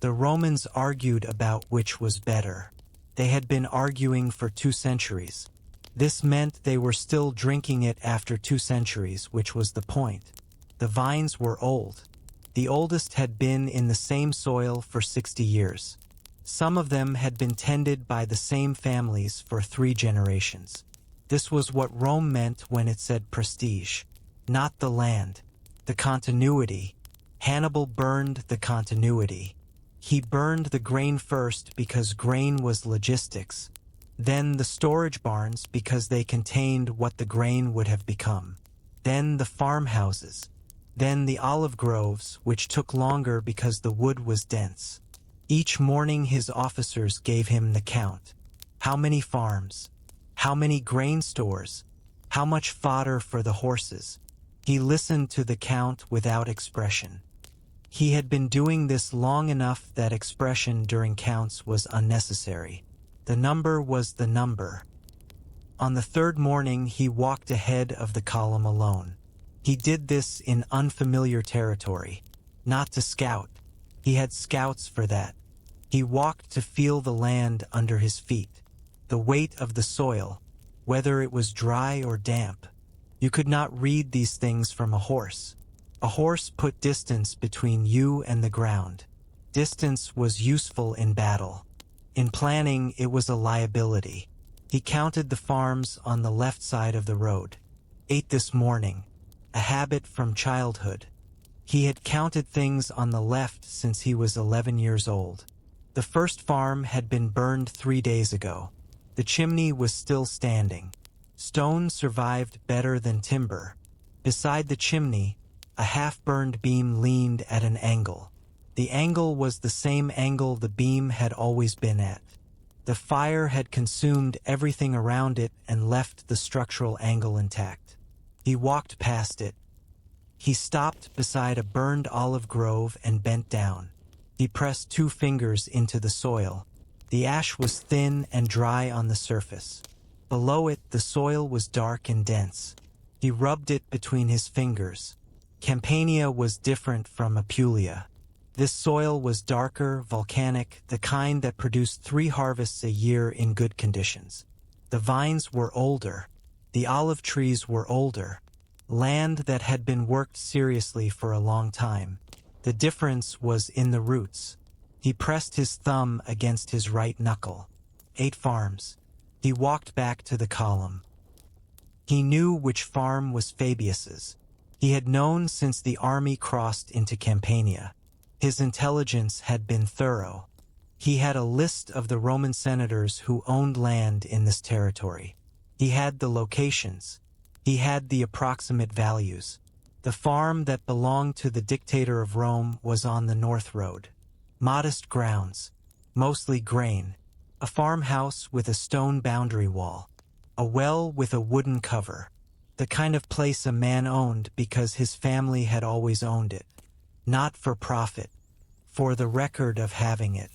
The Romans argued about which was better. They had been arguing for 2 centuries. This meant they were still drinking it after 2 centuries, which was the point. The vines were old. The oldest had been in the same soil for 60 years. Some of them had been tended by the same families for 3 generations. This was what Rome meant when it said prestige. Not the land. The continuity. Hannibal burned the continuity. He burned the grain first because grain was logistics. Then the storage barns because they contained what the grain would have become. Then the farmhouses. Then the olive groves, which took longer because the wood was dense. Each morning his officers gave him the count. How many farms? How many grain stores? How much fodder for the horses? He listened to the count without expression. He had been doing this long enough that expression during counts was unnecessary. The number was the number. On the 3rd morning he walked ahead of the column alone. He did this in unfamiliar territory, not to scout. He had scouts for that. He walked to feel the land under his feet. The weight of the soil, whether it was dry or damp. You could not read these things from a horse. A horse put distance between you and the ground. distance was useful in battle. In planning, it was a liability. He counted the farms on the left side of the road. 8 this morning, a habit from childhood. He had counted things on the left since he was 11 years old. The first farm had been burned 3 days ago. The chimney was still standing. Stone survived better than timber. Beside the chimney, a half-burned beam leaned at an angle. The angle was the same angle the beam had always been at. The fire had consumed everything around it and left the structural angle intact. He walked past it. He stopped beside a burned olive grove and bent down. He pressed 2 fingers into the soil. The ash was thin and dry on the surface. Below it, the soil was dark and dense. He rubbed it between his fingers. Campania was different from Apulia. This soil was darker, volcanic, the kind that produced 3 harvests a year in good conditions. The vines were older. The olive trees were older. Land that had been worked seriously for a long time. The difference was in the roots. He pressed his thumb against his right knuckle. 8 farms. He walked back to the column. He knew which farm was Fabius's. He had known since the army crossed into Campania. His intelligence had been thorough. He had a list of the Roman senators who owned land in this territory. He had the locations. He had the approximate values. The farm that belonged to the Dictator of Rome was on the north road. Modest grounds, mostly grain, a farmhouse with a stone boundary wall, a well with a wooden cover, the kind of place a man owned because his family had always owned it, not for profit, for the record of having it.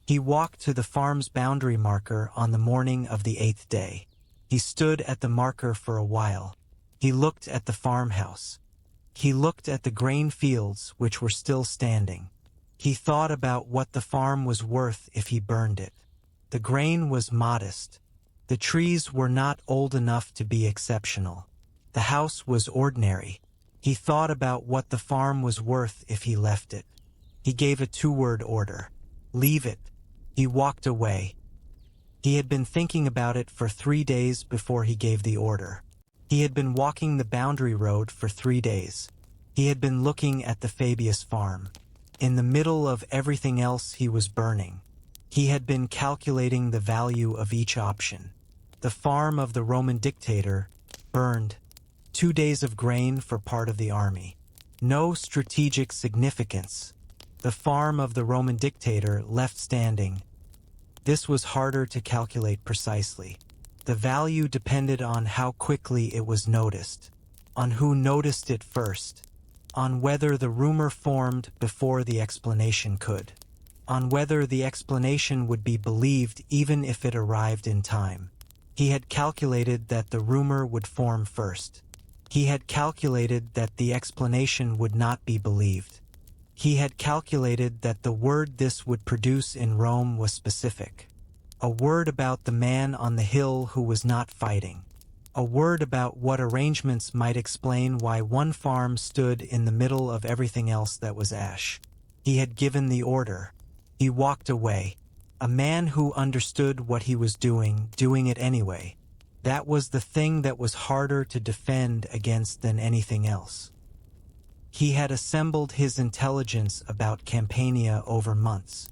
He walked to the farm's boundary marker on the morning of the 8th day. He stood at the marker for a while. He looked at the farmhouse. He looked at the grain fields which were still standing. He thought about what the farm was worth if he burned it. The grain was modest. The trees were not old enough to be exceptional. The house was ordinary. He thought about what the farm was worth if he left it. He gave a 2-word order. Leave it. He walked away. He had been thinking about it for 3 days before he gave the order. He had been walking the boundary road for 3 days. He had been looking at the Fabius farm. In the middle of everything else he was burning. He had been calculating the value of each option. The farm of the Roman dictator, burned. 2 days of grain for part of the army. No strategic significance. The farm of the Roman dictator left standing. This was harder to calculate precisely. The value depended on how quickly it was noticed, on who noticed it first, on whether the rumor formed before the explanation could, on whether the explanation would be believed even if it arrived in time. He had calculated that the rumor would form first. He had calculated that the explanation would not be believed. He had calculated that the word this would produce in Rome was specific. A word about the man on the hill who was not fighting. A word about what arrangements might explain why one farm stood in the middle of everything else that was ash. He had given the order. He walked away. A man who understood what he was doing it anyway. That was the thing that was harder to defend against than anything else. He had assembled his intelligence about Campania over months.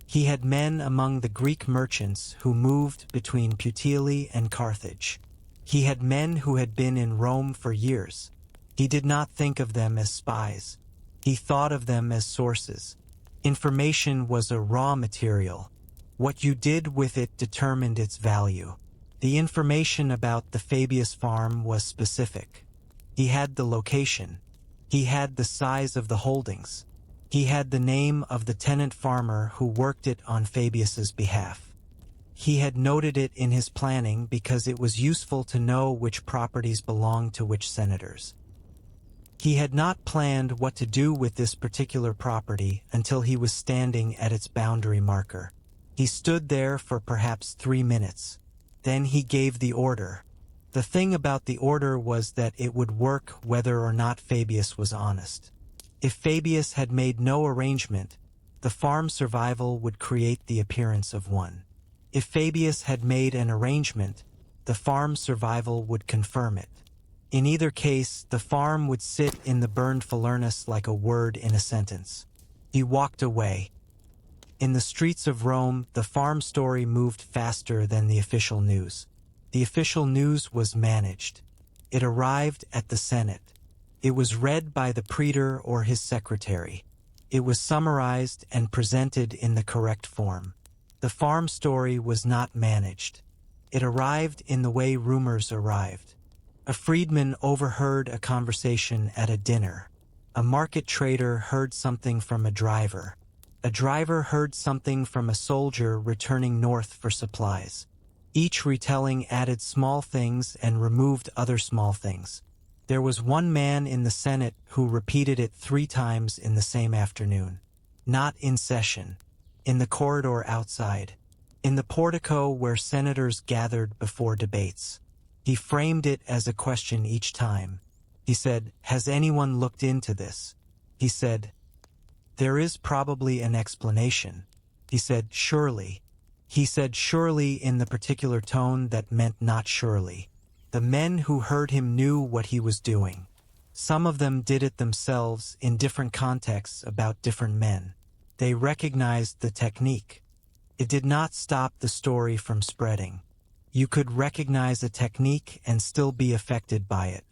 He had men among the Greek merchants who moved between Puteoli and Carthage. He had men who had been in Rome for years. He did not think of them as spies. He thought of them as sources. Information was a raw material. What you did with it determined its value. The information about the Fabius farm was specific. He had the location. He had the size of the holdings. He had the name of the tenant farmer who worked it on Fabius's behalf. He had noted it in his planning because it was useful to know which properties belonged to which senators. He had not planned what to do with this particular property until he was standing at its boundary marker. He stood there for perhaps 3 minutes. Then he gave the order. The thing about the order was that it would work whether or not Fabius was honest. If Fabius had made no arrangement, the farm's survival would create the appearance of one. If Fabius had made an arrangement, the farm's survival would confirm it. In either case, the farm would sit in the burned furnace like a word in a sentence. He walked away. In the streets of Rome, the farm story moved faster than the official news. The official news was managed. It arrived at the Senate. It was read by the praetor or his secretary. It was summarized and presented in the correct form. The farm story was not managed. It arrived in the way rumors arrived. A freedman overheard a conversation at a dinner. A market trader heard something from a driver. A driver heard something from a soldier returning north for supplies. Each retelling added small things and removed other small things. There was one man in the Senate who repeated it 3 times in the same afternoon. Not in session. In the corridor outside. In the portico where senators gathered before debates. He framed it as a question each time. He said, "Has anyone looked into this?" He said, "There is probably an explanation." He said, "Surely." He said surely in the particular tone that meant not surely. The men who heard him knew what he was doing. Some of them did it themselves in different contexts about different men. They recognized the technique. It did not stop the story from spreading. You could recognize a technique and still be affected by it.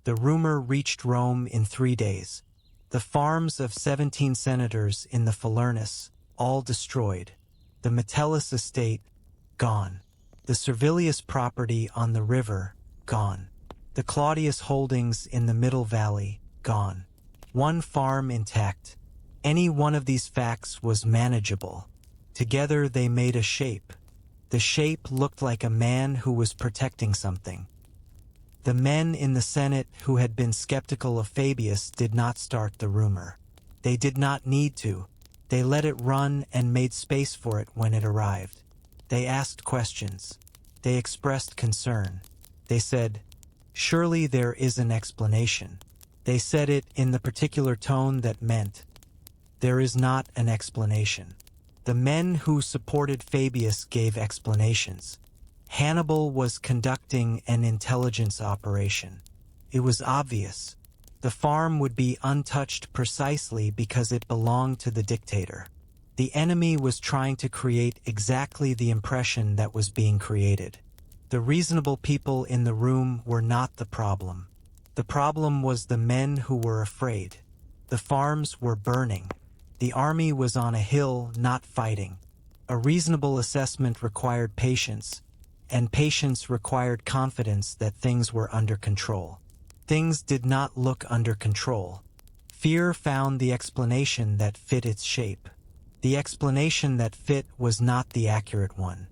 The rumor reached Rome in 3 days. The farms of 17 senators in the Falernus, all destroyed. The Metellus estate, gone. The Servilius property on the river, gone. The Claudius holdings in the Middle Valley, gone. One farm intact. Any one of these facts was manageable. Together they made a shape. The shape looked like a man who was protecting something. The men in the Senate who had been skeptical of Fabius did not start the rumor. They did not need to. They let it run and made space for it when it arrived. They asked questions. They expressed concern. They said, "Surely there is an explanation." They said it in the particular tone that meant, "There is not an explanation." The men who supported Fabius gave explanations. Hannibal was conducting an intelligence operation. It was obvious. The farm would be untouched precisely because it belonged to the dictator. The enemy was trying to create exactly the impression that was being created. The reasonable people in the room were not the problem. The problem was the men who were afraid. The farms were burning. The army was on a hill, not fighting. A reasonable assessment required patience, and patience required confidence that things were under control. Things did not look under control. Fear found the explanation that fit its shape. The explanation that fit was not the accurate one.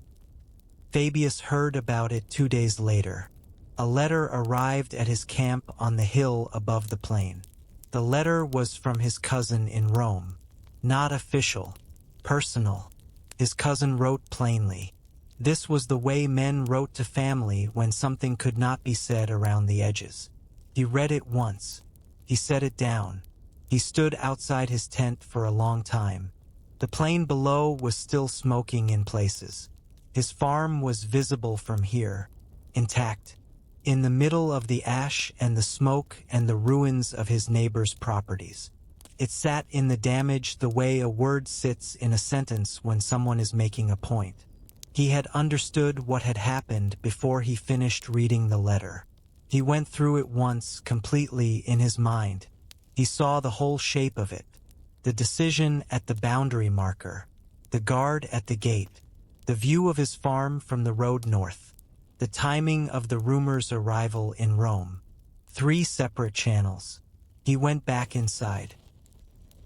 Fabius heard about it 2 days later. A letter arrived at his camp on the hill above the plain. The letter was from his cousin in Rome. Not official, personal. His cousin wrote plainly. This was the way men wrote to family when something could not be said around the edges. He read it once. He set it down. He stood outside his tent for a long time. The plain below was still smoking in places. His farm was visible from here, intact, in the middle of the ash and the smoke and the ruins of his neighbor's properties. It sat in the damage the way a word sits in a sentence when someone is making a point. He had understood what had happened before he finished reading the letter. He went through it once, completely in his mind. He saw the whole shape of it. The decision at the boundary marker. The guard at the gate. The view of his farm from the road north. The timing of the rumor's arrival in Rome. 3 separate channels. He went back inside.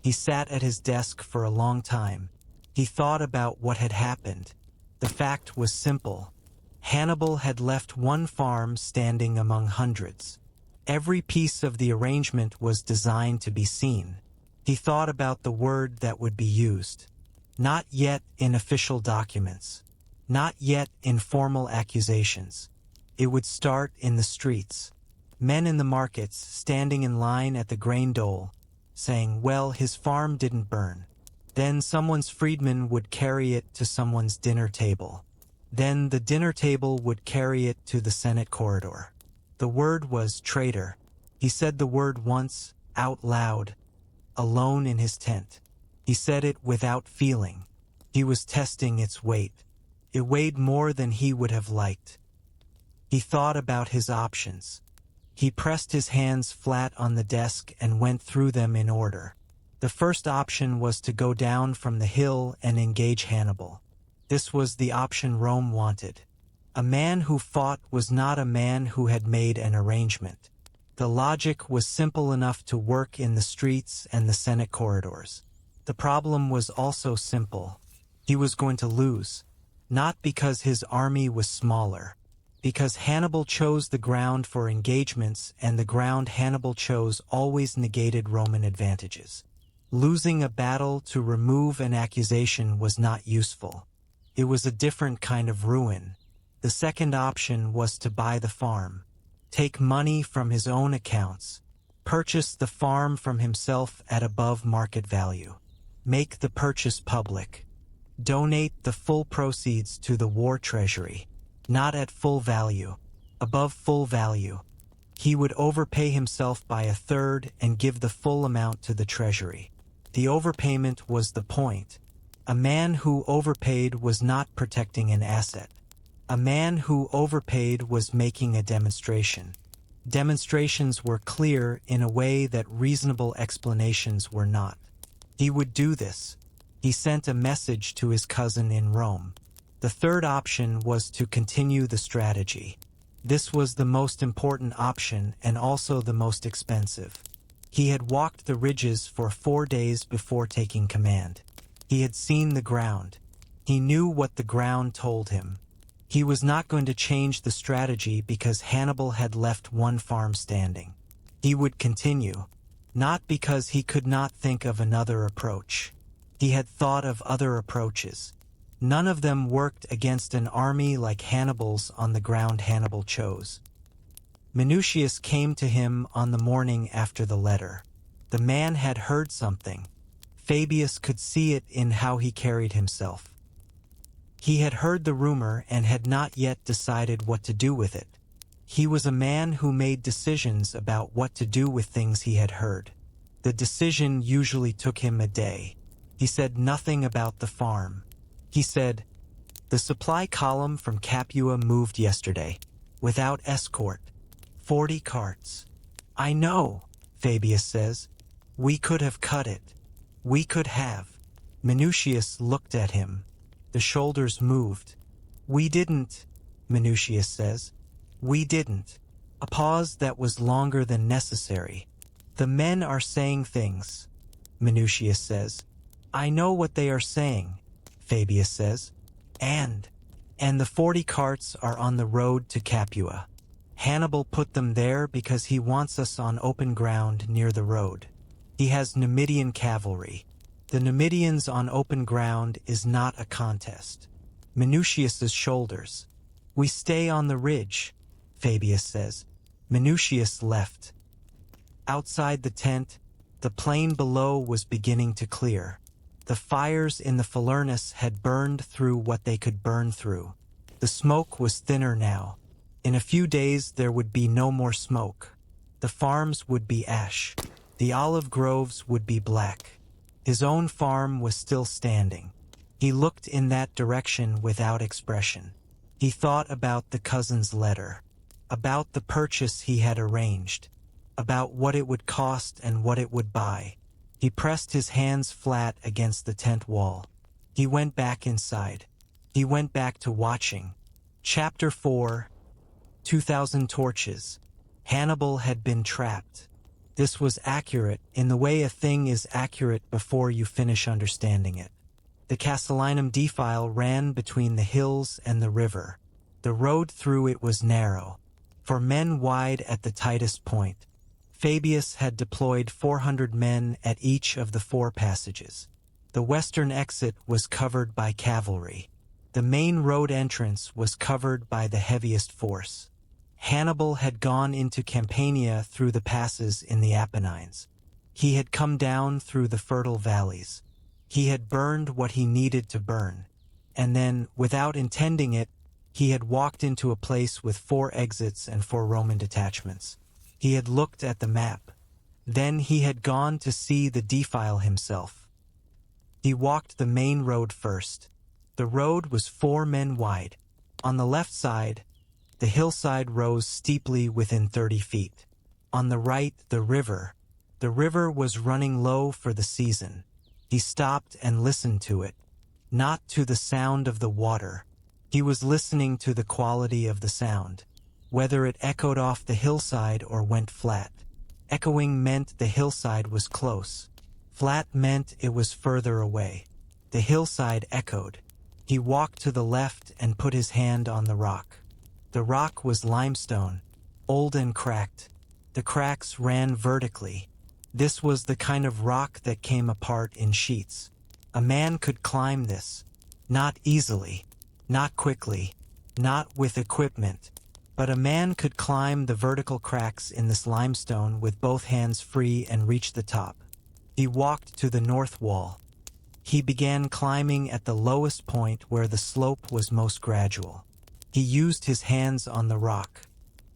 He sat at his desk for a long time. He thought about what had happened. The fact was simple. Hannibal had left one farm standing among hundreds. Every piece of the arrangement was designed to be seen. He thought about the word that would be used. Not yet in official documents. Not yet in formal accusations. It would start in the streets. Men in the markets standing in line at the grain dole, saying, "Well, his farm didn't burn." Then someone's freedman would carry it to someone's dinner table. Then the dinner table would carry it to the Senate corridor. The word was traitor. He said the word once, out loud, alone in his tent. He said it without feeling. He was testing its weight. It weighed more than he would have liked. He thought about his options. He pressed his hands flat on the desk and went through them in order. The first option was to go down from the hill and engage Hannibal. This was the option Rome wanted. A man who fought was not a man who had made an arrangement. The logic was simple enough to work in the streets and the Senate corridors. The problem was also simple. He was going to lose, not because his army was smaller, because Hannibal chose the ground for engagements, and the ground Hannibal chose always negated Roman advantages. Losing a battle to remove an accusation was not useful. It was a different kind of ruin. The second option was to buy the farm, take money from his own accounts, purchase the farm from himself at above market value, make the purchase public, donate the full proceeds to the war treasury, not at full value, above full value. He would overpay himself by a third and give the full amount to the treasury. The overpayment was the point. A man who overpaid was not protecting an asset. A man who overpaid was making a demonstration. Demonstrations were clear in a way that reasonable explanations were not. He would do this. He sent a message to his cousin in Rome. The third option was to continue the strategy. This was the most important option and also the most expensive. He had walked the ridges for 4 days before taking command. He had seen the ground. He knew what the ground told him. He was not going to change the strategy because Hannibal had left one farm standing. He would continue, not because he could not think of another approach. He had thought of other approaches. None of them worked against an army like Hannibal's on the ground Hannibal chose. Minucius came to him on the morning after the letter. The man had heard something. Fabius could see it in how he carried himself. He had heard the rumor and had not yet decided what to do with it. He was a man who made decisions about what to do with things he had heard. The decision usually took him a day. He said nothing about the farm. He said, "The supply column from Capua moved yesterday, without escort. 40 carts. I know," Fabius says. "We could have cut it. We could have." Minucius looked at him. The shoulders moved. "We didn't," Minucius says. "We didn't." A pause that was longer than necessary. "The men are saying things," Minucius says. "I know what they are saying," Fabius says. And the 40 carts are on the road to Capua. Hannibal put them there because he wants us on open ground near the road. He has Numidian cavalry. The Numidians on open ground is not a contest. Minucius's shoulders. "We stay on the ridge," Fabius says. Minucius left. Outside the tent, the plain below was beginning to clear. The fires in the Falernus had burned through what they could burn through. The smoke was thinner now. In a few days there would be no more smoke. The farms would be ash. The olive groves would be black. His own farm was still standing. He looked in that direction without expression. He thought about the cousin's letter, about the purchase he had arranged, about what it would cost and what it would buy. He pressed his hands flat against the tent wall. He went back inside. He went back to watching. Chapter 4, 2,000 torches. Hannibal had been trapped. This was accurate in the way a thing is accurate before you finish understanding it. The Casilinum defile ran between the hills and the river. The road through it was narrow, for men wide at the tightest point. Fabius had deployed 400 men at each of the 4 passages. The western exit was covered by cavalry. The main road entrance was covered by the heaviest force. Hannibal had gone into Campania through the passes in the Apennines. He had come down through the fertile valleys. He had burned what he needed to burn. And then, without intending it, he had walked into a place with 4 exits and 4 Roman detachments. He had looked at the map. Then he had gone to see the defile himself. He walked the main road first. The road was 4 men wide. On the left side, the hillside rose steeply within 30 feet. On the right, the river. The river was running low for the season. He stopped and listened to it. Not to the sound of the water. He was listening to the quality of the sound. Whether it echoed off the hillside or went flat. Echoing meant the hillside was close. Flat meant it was further away. The hillside echoed. He walked to the left and put his hand on the rock. The rock was limestone, old and cracked. The cracks ran vertically. This was the kind of rock that came apart in sheets. A man could climb this. Not easily, not quickly, not with equipment, but a man could climb the vertical cracks in this limestone with both hands free and reach the top. He walked to the north wall. He began climbing at the lowest point where the slope was most gradual. He used his hands on the rock.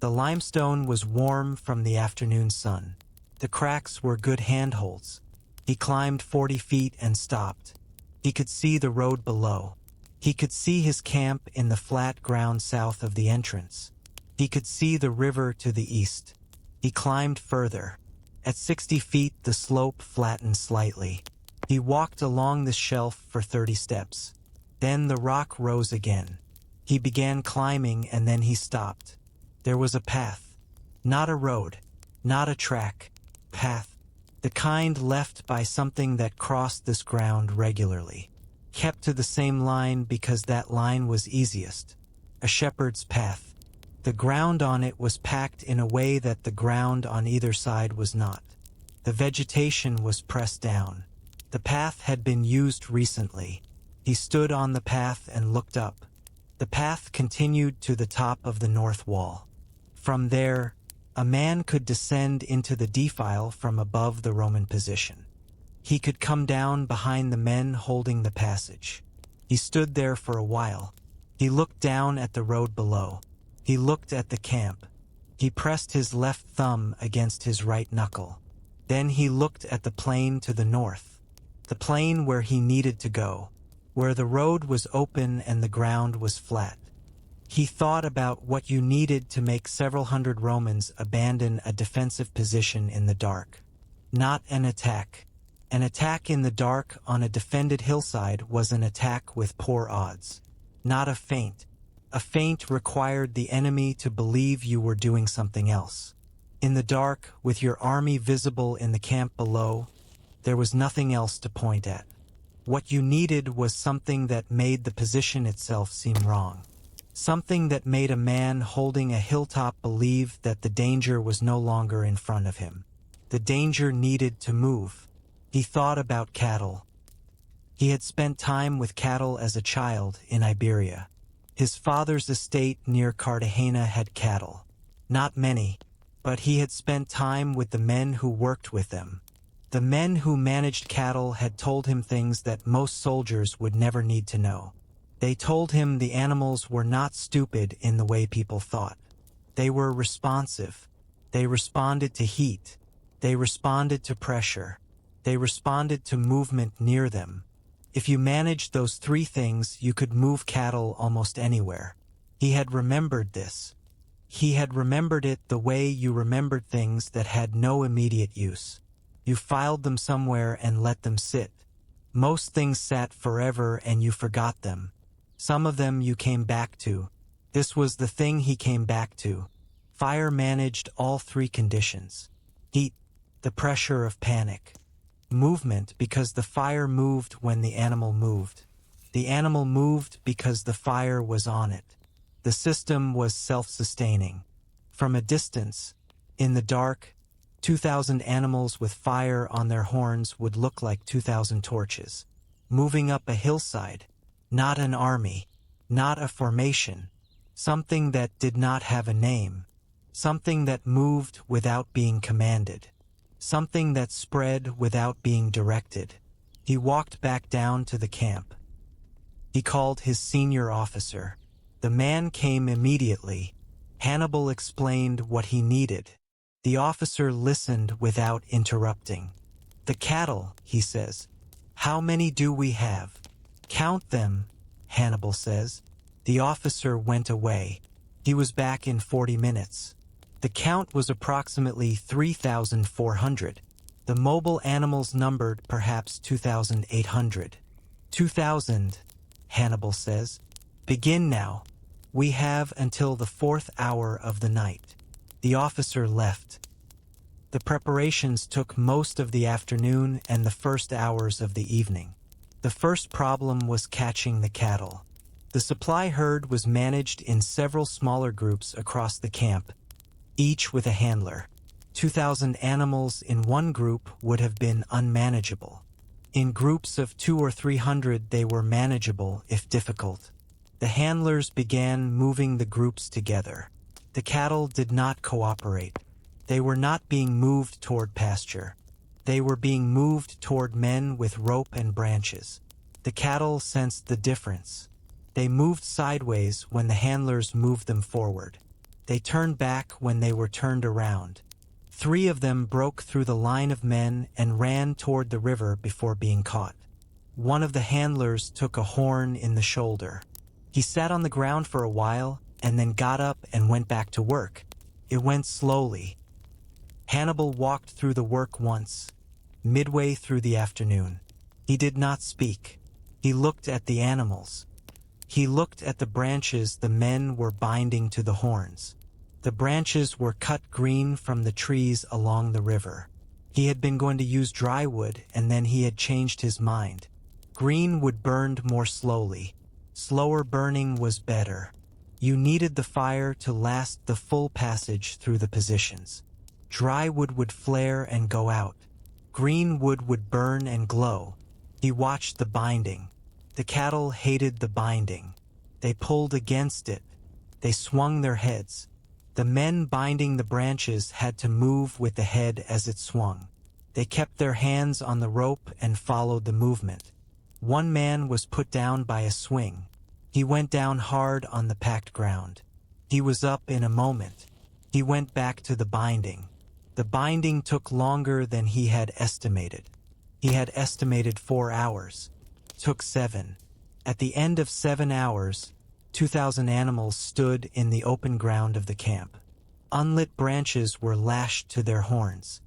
The limestone was warm from the afternoon sun. The cracks were good handholds. He climbed 40 feet and stopped. He could see the road below. He could see his camp in the flat ground south of the entrance. He could see the river to the east. He climbed further. At 60 feet, the slope flattened slightly. He walked along the shelf for 30 steps. Then the rock rose again. He began climbing and then he stopped. There was a path. Not a road. Not a track. Path. The kind left by something that crossed this ground regularly. Kept to the same line because that line was easiest. A shepherd's path. The ground on it was packed in a way that the ground on either side was not. The vegetation was pressed down. The path had been used recently. He stood on the path and looked up. The path continued to the top of the north wall. From there, a man could descend into the defile from above the Roman position. He could come down behind the men holding the passage. He stood there for a while. He looked down at the road below. He looked at the camp. He pressed his left thumb against his right knuckle. Then he looked at the plain to the north. The plain where he needed to go, where the road was open and the ground was flat. He thought about what you needed to make several hundred Romans abandon a defensive position in the dark. Not an attack. An attack in the dark on a defended hillside was an attack with poor odds. Not a feint. A feint required the enemy to believe you were doing something else. In the dark, with your army visible in the camp below, there was nothing else to point at. What you needed was something that made the position itself seem wrong. Something that made a man holding a hilltop believe that the danger was no longer in front of him. The danger needed to move. He thought about cattle. He had spent time with cattle as a child in Iberia. His father's estate near Cartagena had cattle. Not many, but he had spent time with the men who worked with them. The men who managed cattle had told him things that most soldiers would never need to know. They told him the animals were not stupid in the way people thought. They were responsive. They responded to heat. They responded to pressure. They responded to movement near them. If you managed those 3 things, you could move cattle almost anywhere. He had remembered this. He had remembered it the way you remembered things that had no immediate use. You filed them somewhere and let them sit. Most things sat forever and you forgot them. Some of them you came back to. This was the thing he came back to. Fire managed all 3 conditions. Heat, the pressure of panic. Movement, because the fire moved when the animal moved. The animal moved because the fire was on it. The system was self-sustaining. From a distance, in the dark, 2,000 animals with fire on their horns would look like 2,000 torches. Moving up a hillside, not an army, not a formation, something that did not have a name, something that moved without being commanded. Something that spread without being directed. He walked back down to the camp. He called his senior officer. The man came immediately. Hannibal explained what he needed. The officer listened without interrupting. "The cattle," he says. "How many do we have?" "Count them," Hannibal says. The officer went away. He was back in 40 minutes. The count was approximately 3,400. The mobile animals numbered perhaps 2,800. 2,000, Hannibal says. "Begin now. We have until the 4th hour of the night." The officer left. The preparations took most of the afternoon and the first hours of the evening. The first problem was catching the cattle. The supply herd was managed in several smaller groups across the camp, each with a handler. 2,000 animals in one group would have been unmanageable. In groups of 200 or 300 they were manageable if difficult. The handlers began moving the groups together. The cattle did not cooperate. They were not being moved toward pasture. They were being moved toward men with rope and branches. The cattle sensed the difference. They moved sideways when the handlers moved them forward. They turned back when they were turned around. 3 of them broke through the line of men and ran toward the river before being caught. One of the handlers took a horn in the shoulder. He sat on the ground for a while and then got up and went back to work. It went slowly. Hannibal walked through the work once, midway through the afternoon. He did not speak. He looked at the animals. He looked at the branches the men were binding to the horns. The branches were cut green from the trees along the river. He had been going to use dry wood and then he had changed his mind. Green wood burned more slowly. Slower burning was better. You needed the fire to last the full passage through the positions. Dry wood would flare and go out. Green wood would burn and glow. He watched the binding. The cattle hated the binding. They pulled against it. They swung their heads. The men binding the branches had to move with the head as it swung. They kept their hands on the rope and followed the movement. One man was put down by a swing. He went down hard on the packed ground. He was up in a moment. He went back to the binding. The binding took longer than he had estimated. He had estimated 4 hours. Took 7. At the end of 7 hours, 2,000 animals stood in the open ground of the camp. Unlit branches were lashed to their horns.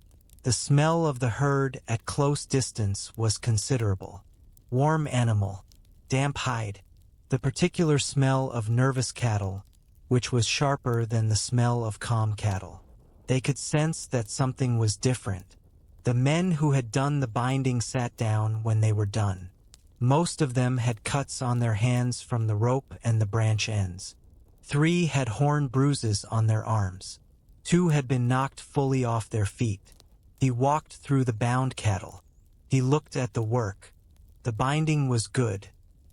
The smell of the herd at close distance was considerable. Warm animal, damp hide, the particular smell of nervous cattle, which was sharper than the smell of calm cattle. They could sense that something was different. The men who had done the binding sat down when they were done. Most of them had cuts on their hands from the rope and the branch ends. 3 had horn bruises on their arms. 2 had been knocked fully off their feet. He walked through the bound cattle. He looked at the work. The binding was good.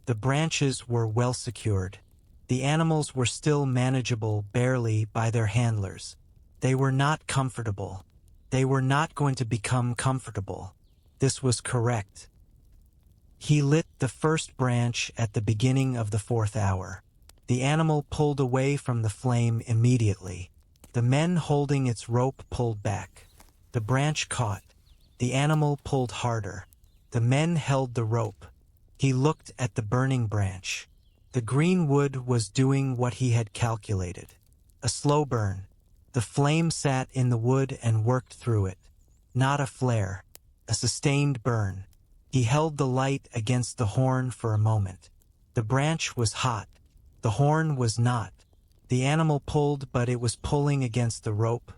The branches were well secured. The animals were still manageable barely by their handlers. They were not comfortable. They were not going to become comfortable. This was correct. He lit the first branch at the beginning of the 4th hour. The animal pulled away from the flame immediately. The men holding its rope pulled back. The branch caught. The animal pulled harder. The men held the rope. He looked at the burning branch. The green wood was doing what he had calculated. A slow burn. The flame sat in the wood and worked through it. Not a flare. A sustained burn. He held the light against the horn for a moment. The branch was hot. The horn was not. The animal pulled, but it was pulling against the rope,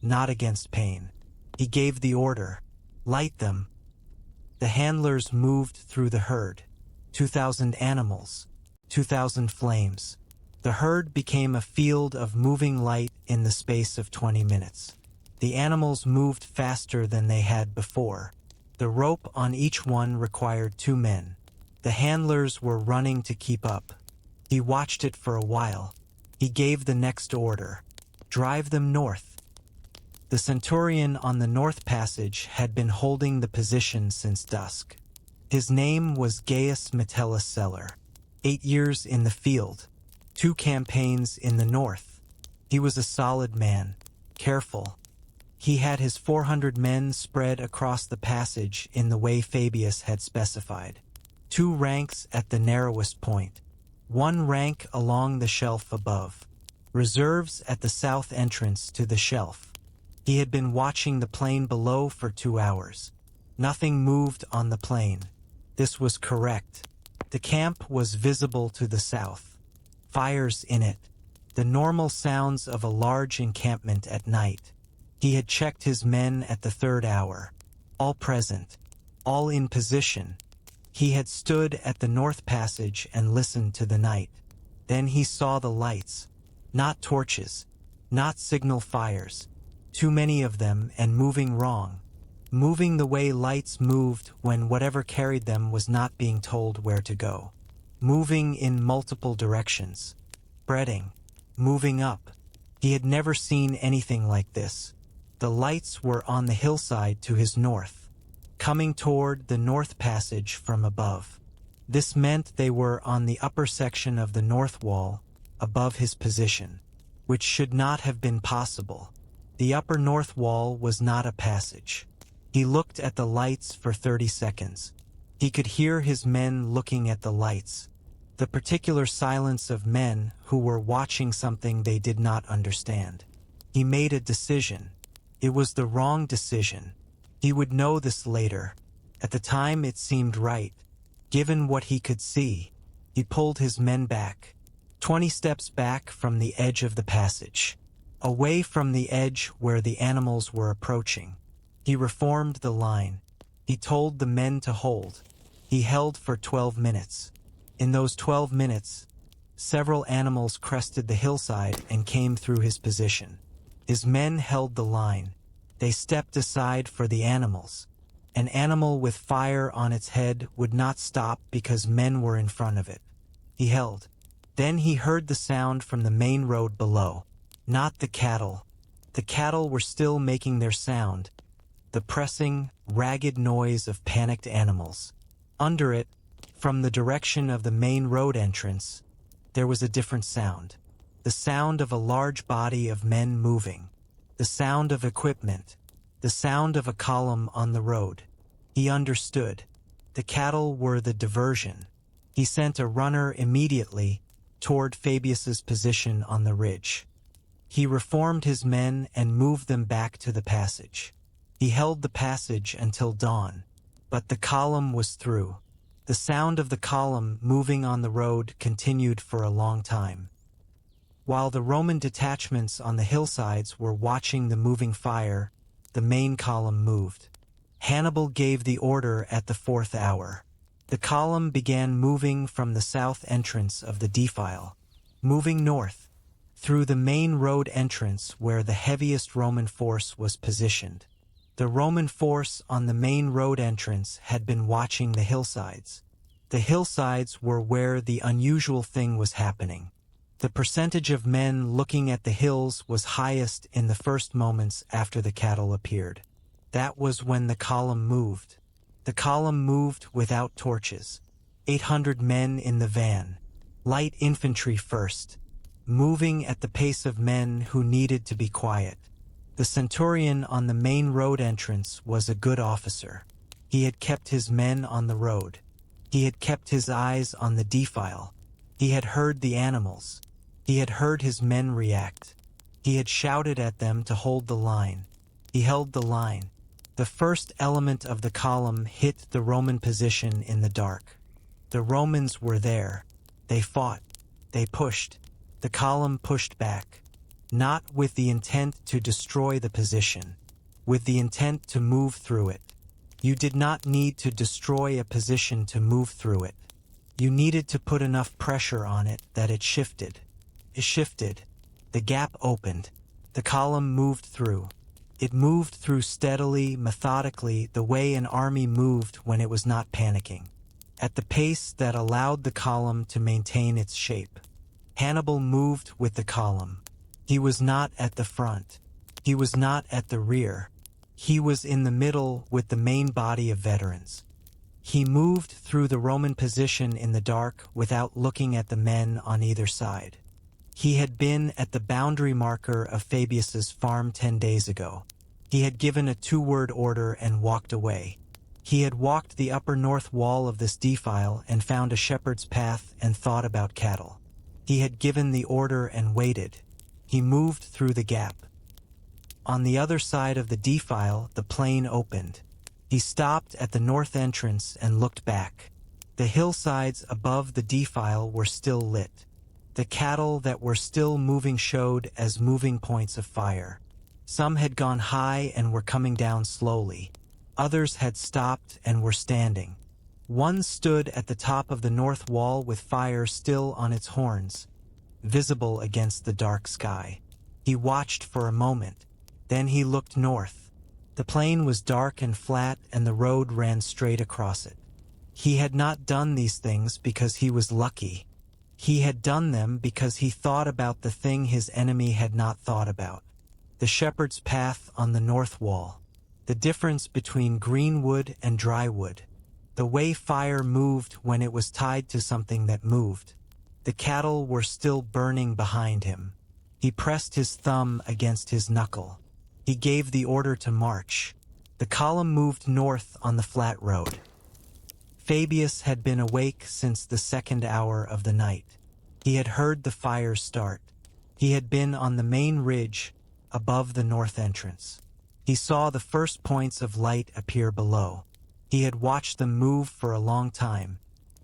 not against pain. He gave the order. Light them. The handlers moved through the herd. 2,000 animals. 2,000 flames. The herd became a field of moving light in the space of 20 minutes. The animals moved faster than they had before. The rope on each one required 2 men. The handlers were running to keep up. He watched it for a while. He gave the next order. Drive them north. The centurion on the north passage had been holding the position since dusk. His name was Gaius Metellus Celer. 8 years in the field, 2 campaigns in the north. He was a solid man, careful. He had his 400 men spread across the passage in the way Fabius had specified. 2 ranks at the narrowest point, 1 rank along the shelf above. Reserves at the south entrance to the shelf. He had been watching the plain below for 2 hours. Nothing moved on the plain. This was correct. The camp was visible to the south. Fires in it. The normal sounds of a large encampment at night. He had checked his men at the 3rd hour. All present. All in position. He had stood at the north passage and listened to the night. Then he saw the lights. Not torches. Not signal fires. Too many of them and moving wrong. Moving the way lights moved when whatever carried them was not being told where to go. Moving in multiple directions. Spreading. Moving up. He had never seen anything like this. The lights were on the hillside to his north, coming toward the north passage from above. This meant they were on the upper section of the north wall, above his position, which should not have been possible. The upper north wall was not a passage. He looked at the lights for 30 seconds. He could hear his men looking at the lights. The particular silence of men who were watching something they did not understand. He made a decision. It was the wrong decision. He would know this later. At the time it seemed right. Given what he could see, he pulled his men back. 20 steps back from the edge of the passage. Away from the edge where the animals were approaching. He reformed the line. He told the men to hold. He held for 12 minutes. In those 12 minutes, several animals crested the hillside and came through his position. His men held the line. They stepped aside for the animals. An animal with fire on its head would not stop because men were in front of it. He held. Then he heard the sound from the main road below. Not the cattle. The cattle were still making their sound. The pressing, ragged noise of panicked animals. Under it, from the direction of the main road entrance, there was a different sound. The sound of a large body of men moving. The sound of equipment. The sound of a column on the road. He understood. The cattle were the diversion. He sent a runner immediately toward Fabius's position on the ridge. He reformed his men and moved them back to the passage. He held the passage until dawn, but the column was through. The sound of the column moving on the road continued for a long time. While the Roman detachments on the hillsides were watching the moving fire, the main column moved. Hannibal gave the order at the 4th hour. The column began moving from the south entrance of the defile, moving north, through the main road entrance where the heaviest Roman force was positioned. The Roman force on the main road entrance had been watching the hillsides. The hillsides were where the unusual thing was happening. The percentage of men looking at the hills was highest in the first moments after the cattle appeared. That was when the column moved. The column moved without torches. 800 men in the van. Light infantry first. Moving at the pace of men who needed to be quiet. The centurion on the main road entrance was a good officer. He had kept his men on the road. He had kept his eyes on the defile. He had heard the animals. He had heard his men react. He had shouted at them to hold the line. He held the line. The first element of the column hit the Roman position in the dark. The Romans were there. They fought. They pushed. The column pushed back. Not with the intent to destroy the position, with the intent to move through it. You did not need to destroy a position to move through it. You needed to put enough pressure on it that it shifted. It shifted. The gap opened. The column moved through. It moved through steadily, methodically, the way an army moved when it was not panicking, at the pace that allowed the column to maintain its shape. Hannibal moved with the column. He was not at the front. He was not at the rear. He was in the middle with the main body of veterans. He moved through the Roman position in the dark without looking at the men on either side. He had been at the boundary marker of Fabius's farm 10 days ago. He had given a 2-word order and walked away. He had walked the upper north wall of this defile and found a shepherd's path and thought about cattle. He had given the order and waited. He moved through the gap. On the other side of the defile, the plain opened. He stopped at the north entrance and looked back. The hillsides above the defile were still lit. The cattle that were still moving showed as moving points of fire. Some had gone high and were coming down slowly. Others had stopped and were standing. One stood at the top of the north wall with fire still on its horns, visible against the dark sky. He watched for a moment. Then he looked north. The plain was dark and flat, and the road ran straight across it. He had not done these things because he was lucky. He had done them because he thought about the thing his enemy had not thought about. The shepherd's path on the north wall. The difference between green wood and dry wood. The way fire moved when it was tied to something that moved. The cattle were still burning behind him. He pressed his thumb against his knuckle. He gave the order to march. The column moved north on the flat road. Fabius had been awake since the 2nd hour of the night. He had heard the fires start. He had been on the main ridge above the north entrance. He saw the first points of light appear below. He had watched them move for a long time.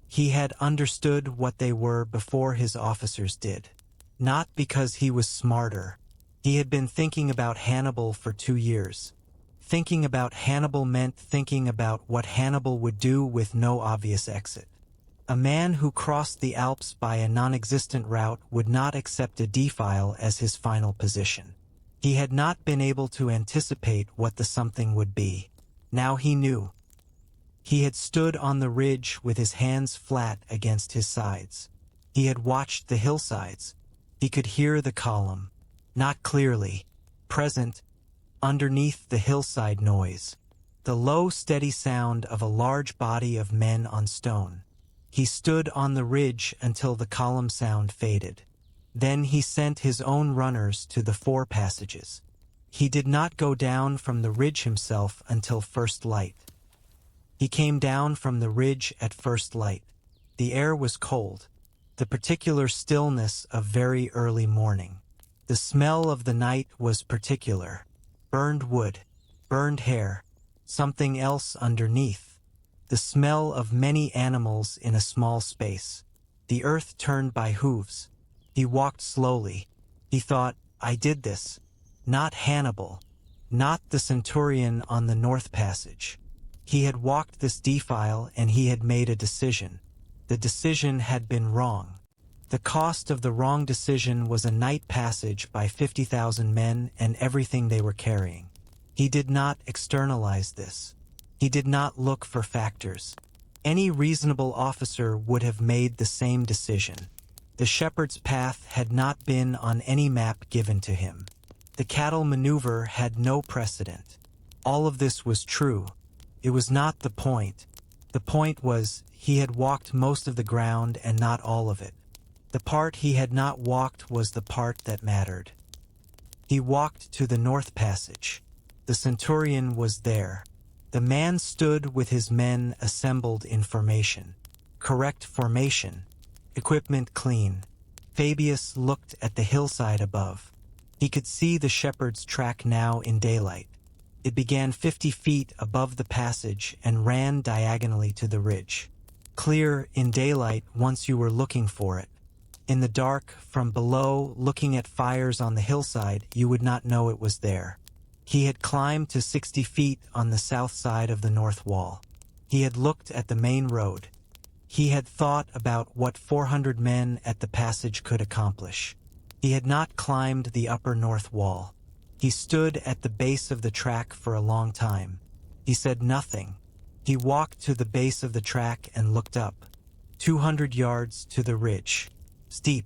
He had understood what they were before his officers did. Not because he was smarter. He had been thinking about Hannibal for 2 years. Thinking about Hannibal meant thinking about what Hannibal would do with no obvious exit. A man who crossed the Alps by a non-existent route would not accept a defile as his final position. He had not been able to anticipate what the something would be. Now he knew. He had stood on the ridge with his hands flat against his sides. He had watched the hillsides. He could hear the column. Not clearly, present, underneath the hillside noise, the low, steady sound of a large body of men on stone. He stood on the ridge until the column sound faded. Then he sent his own runners to the 4 passages. He did not go down from the ridge himself until first light. He came down from the ridge at first light. The air was cold, the particular stillness of very early morning. The smell of the night was particular. Burned wood, burned hair, something else underneath. The smell of many animals in a small space. The earth turned by hooves. He walked slowly. He thought, I did this. Not Hannibal. Not the centurion on the north passage. He had walked this defile and he had made a decision. The decision had been wrong. The cost of the wrong decision was a night passage by 50,000 men and everything they were carrying. He did not externalize this. He did not look for factors. Any reasonable officer would have made the same decision. The shepherd's path had not been on any map given to him. The cattle maneuver had no precedent. All of this was true. It was not the point. The point was he had walked most of the ground and not all of it. The part he had not walked was the part that mattered. He walked to the north passage. The centurion was there. The man stood with his men assembled in formation. Correct formation. Equipment clean. Fabius looked at the hillside above. He could see the shepherd's track now in daylight. It began 50 feet above the passage and ran diagonally to the ridge. Clear in daylight once you were looking for it. In the dark, from below, looking at fires on the hillside, you would not know it was there. He had climbed to 60 feet on the south side of the north wall. He had looked at the main road. He had thought about what 400 men at the passage could accomplish. He had not climbed the upper north wall. He stood at the base of the track for a long time. He said nothing. He walked to the base of the track and looked up. 200 yards to the ridge. Steep,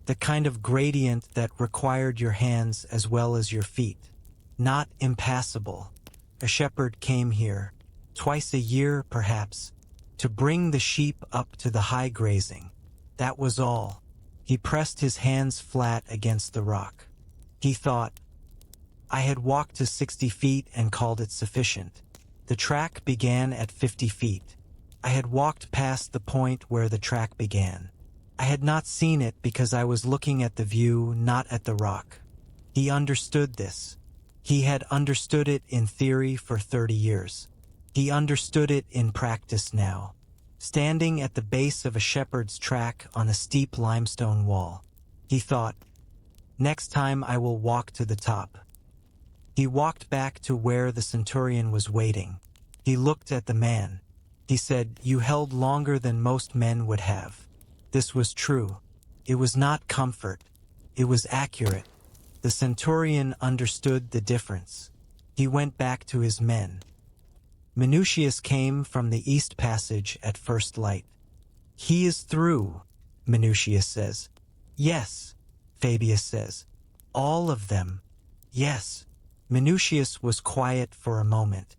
the kind of gradient that required your hands as well as your feet. Not impassable. A shepherd came here, twice a year perhaps. to bring the sheep up to the high grazing. That was all. He pressed his hands flat against the rock. He thought, I had walked to 60 feet and called it sufficient. The track began at 50 feet. I had walked past the point where the track began. I had not seen it because I was looking at the view, not at the rock. He understood this. He had understood it in theory for 30 years. He understood it in practice now. Standing at the base of a shepherd's track on a steep limestone wall, he thought, next time I will walk to the top. He walked back to where the centurion was waiting. He looked at the man. He said, you held longer than most men would have. This was true. It was not comfort. It was accurate. The centurion understood the difference. He went back to his men. Minucius came from the east passage at first light. He is through, Minucius says. Yes, Fabius says. All of them. Yes. Minucius was quiet for a moment.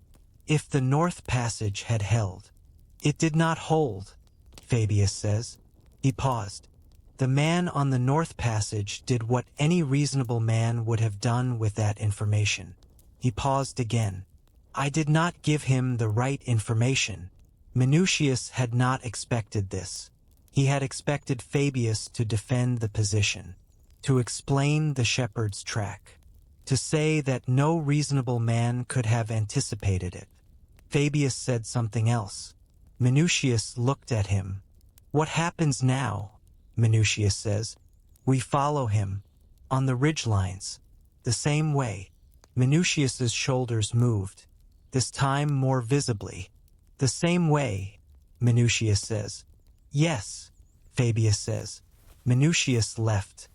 If the north passage had held. It did not hold, Fabius says. He paused. The man on the north passage did what any reasonable man would have done with that information. He paused again. I did not give him the right information. Minucius had not expected this. He had expected Fabius to defend the position, to explain the shepherd's track, to say that no reasonable man could have anticipated it. Fabius said something else. Minucius looked at him. What happens now? Minucius says. We follow him. On the ridgelines. The same way. Minucius's shoulders moved. This time more visibly. The same way, Minucius says. Yes, Fabius says. Minucius left.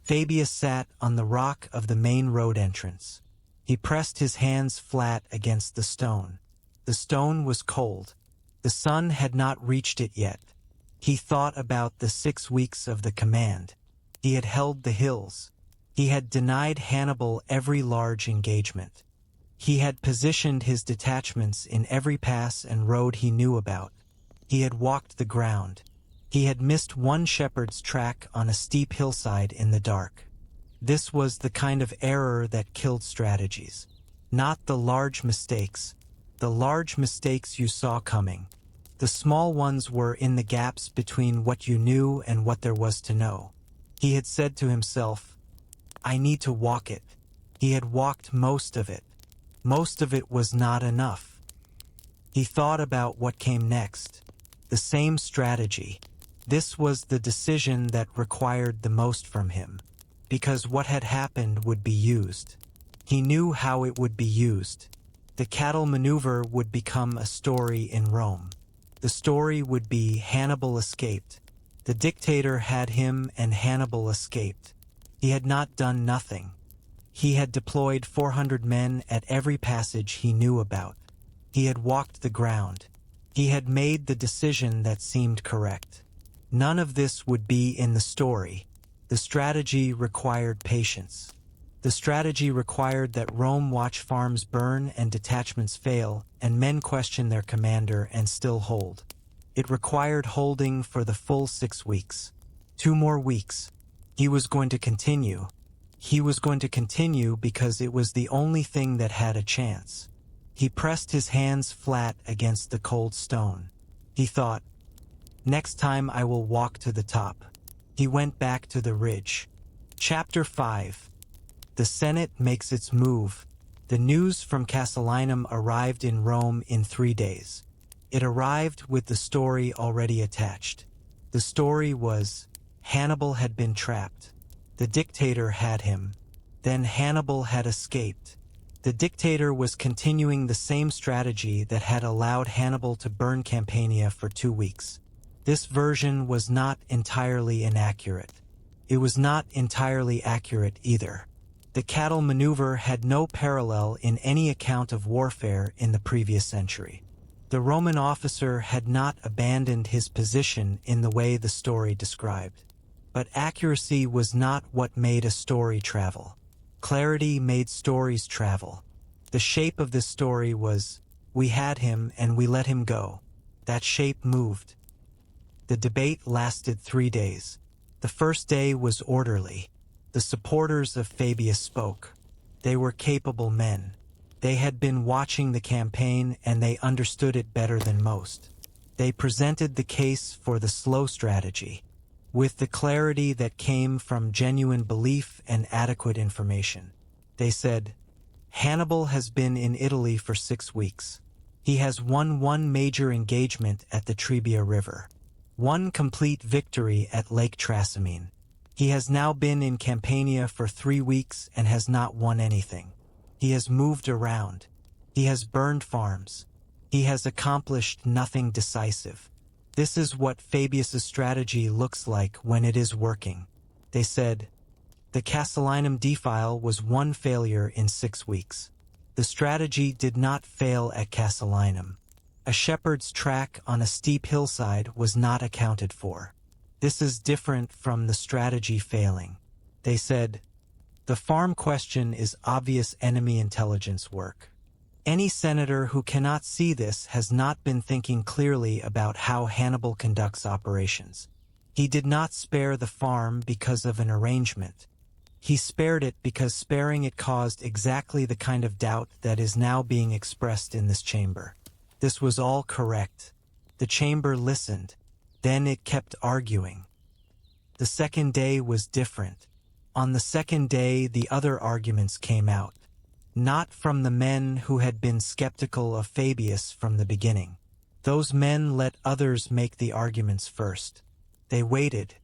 Fabius sat on the rock of the main road entrance. He pressed his hands flat against the stone. The stone was cold. The sun had not reached it yet. He thought about the 6 weeks of the command. He had held the hills. He had denied Hannibal every large engagement. He had positioned his detachments in every pass and road he knew about. He had walked the ground. He had missed one shepherd's track on a steep hillside in the dark. This was the kind of error that killed strategies. Not the large mistakes. The large mistakes you saw coming. The small ones were in the gaps between what you knew and what there was to know. He had said to himself, I need to walk it. He had walked most of it. Most of it was not enough. He thought about what came next. The same strategy. This was the decision that required the most from him, because what had happened would be used. He knew how it would be used. The cattle maneuver would become a story in Rome. The story would be Hannibal escaped. The dictator had him and Hannibal escaped. He had not done nothing. He had deployed 400 men at every passage he knew about. He had walked the ground. He had made the decision that seemed correct. None of this would be in the story. The strategy required patience. The strategy required that Rome watch farms burn and detachments fail, and men question their commander and still hold. It required holding for the full 6 weeks. 2 more weeks. He was going to continue. He was going to continue because it was the only thing that had a chance. He pressed his hands flat against the cold stone. He thought, next time I will walk to the top. He went back to the ridge. Chapter 5. The Senate makes its move. The news from Casilinum arrived in Rome in 3 days. It arrived with the story already attached. The story was, Hannibal had been trapped. The dictator had him. Then Hannibal had escaped. The dictator was continuing the same strategy that had allowed Hannibal to burn Campania for 2 weeks. This version was not entirely inaccurate. It was not entirely accurate either. The cattle maneuver had no parallel in any account of warfare in the previous century. The Roman officer had not abandoned his position in the way the story described. But accuracy was not what made a story travel. Clarity made stories travel. The shape of this story was, we had him and we let him go. That shape moved. The debate lasted 3 days. The first day was orderly. The supporters of Fabius spoke. They were capable men. They had been watching the campaign and they understood it better than most. They presented the case for the slow strategy, with the clarity that came from genuine belief and adequate information. They said, Hannibal has been in Italy for 6 weeks. He has won 1 major engagement at the Trebia River, 1 complete victory at Lake Trasimene. He has now been in Campania for 3 weeks and has not won anything. He has moved around. He has burned farms. He has accomplished nothing decisive. This is what Fabius's strategy looks like when it is working. They said, the Casilinum defile was 1 failure in 6 weeks. The strategy did not fail at Casilinum. A shepherd's track on a steep hillside was not accounted for. This is different from the strategy failing. They said, the farm question is obvious enemy intelligence work. Any senator who cannot see this has not been thinking clearly about how Hannibal conducts operations. He did not spare the farm because of an arrangement. He spared it because sparing it caused exactly the kind of doubt that is now being expressed in this chamber. This was all correct. The chamber listened. Then it kept arguing. The second day was different. On the second day, the other arguments came out. Not from the men who had been skeptical of Fabius from the beginning. Those men let others make the arguments first. They waited.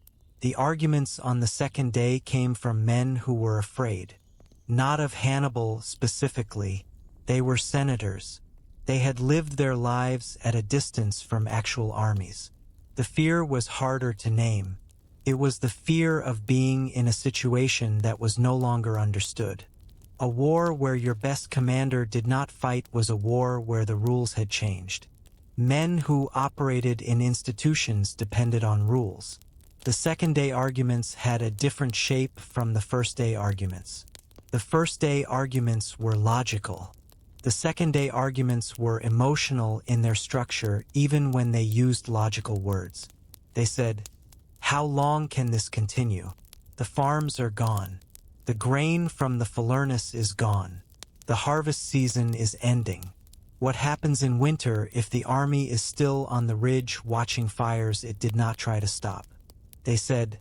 The arguments on the second day came from men who were afraid. Not of Hannibal specifically. They were senators. They had lived their lives at a distance from actual armies. The fear was harder to name. It was the fear of being in a situation that was no longer understood. A war where your best commander did not fight was a war where the rules had changed. Men who operated in institutions depended on rules. The second-day arguments had a different shape from the first-day arguments. The first-day arguments were logical. The second-day arguments were emotional in their structure even when they used logical words. They said, how long can this continue? The farms are gone. The grain from the Falernus is gone. The harvest season is ending. What happens in winter if the army is still on the ridge watching fires it did not try to stop? They said,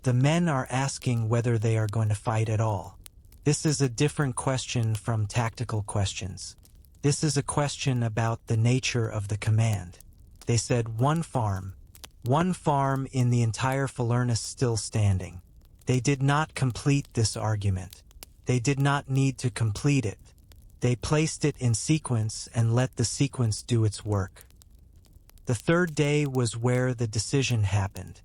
the men are asking whether they are going to fight at all. This is a different question from tactical questions. This is a question about the nature of the command. They said 1 farm. 1 farm in the entire Falernus still standing. They did not complete this argument. They did not need to complete it. They placed it in sequence and let the sequence do its work. The third day was where the decision happened.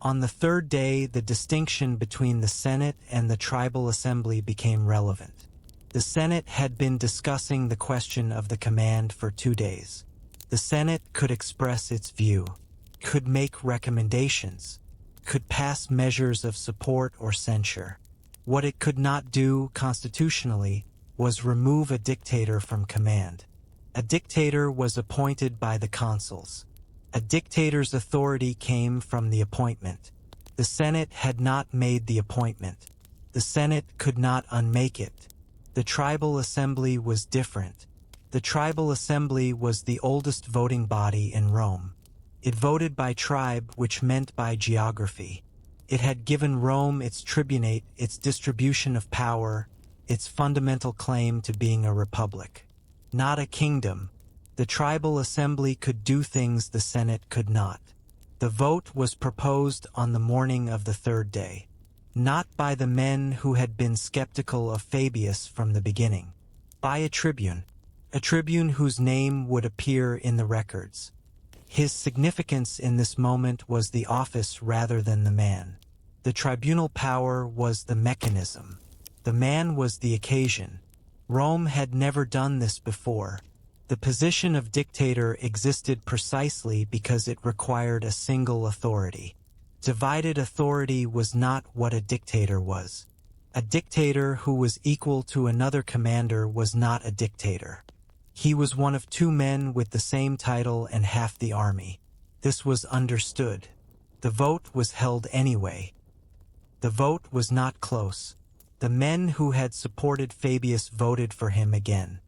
On the third day, the distinction between the Senate and the tribal assembly became relevant. The Senate had been discussing the question of the command for 2 days. The Senate could express its view, could make recommendations, could pass measures of support or censure. What it could not do constitutionally was remove a dictator from command. A dictator was appointed by the consuls. A dictator's authority came from the appointment. The Senate had not made the appointment. The Senate could not unmake it. The tribal assembly was different. The tribal assembly was the oldest voting body in Rome. It voted by tribe, which meant by geography. It had given Rome its tribunate, its distribution of power, its fundamental claim to being a republic. Not a kingdom. The tribal assembly could do things the Senate could not. The vote was proposed on the morning of the third day, not by the men who had been skeptical of Fabius from the beginning, by a tribune whose name would appear in the records. His significance in this moment was the office rather than the man. The tribunal power was the mechanism. The man was the occasion. Rome had never done this before. The position of dictator existed precisely because it required a single authority. Divided authority was not what a dictator was. A dictator who was equal to another commander was not a dictator. He was one of two men with the same title and half the army. This was understood. The vote was held anyway. The vote was not close. The men who had supported Fabius voted for him again.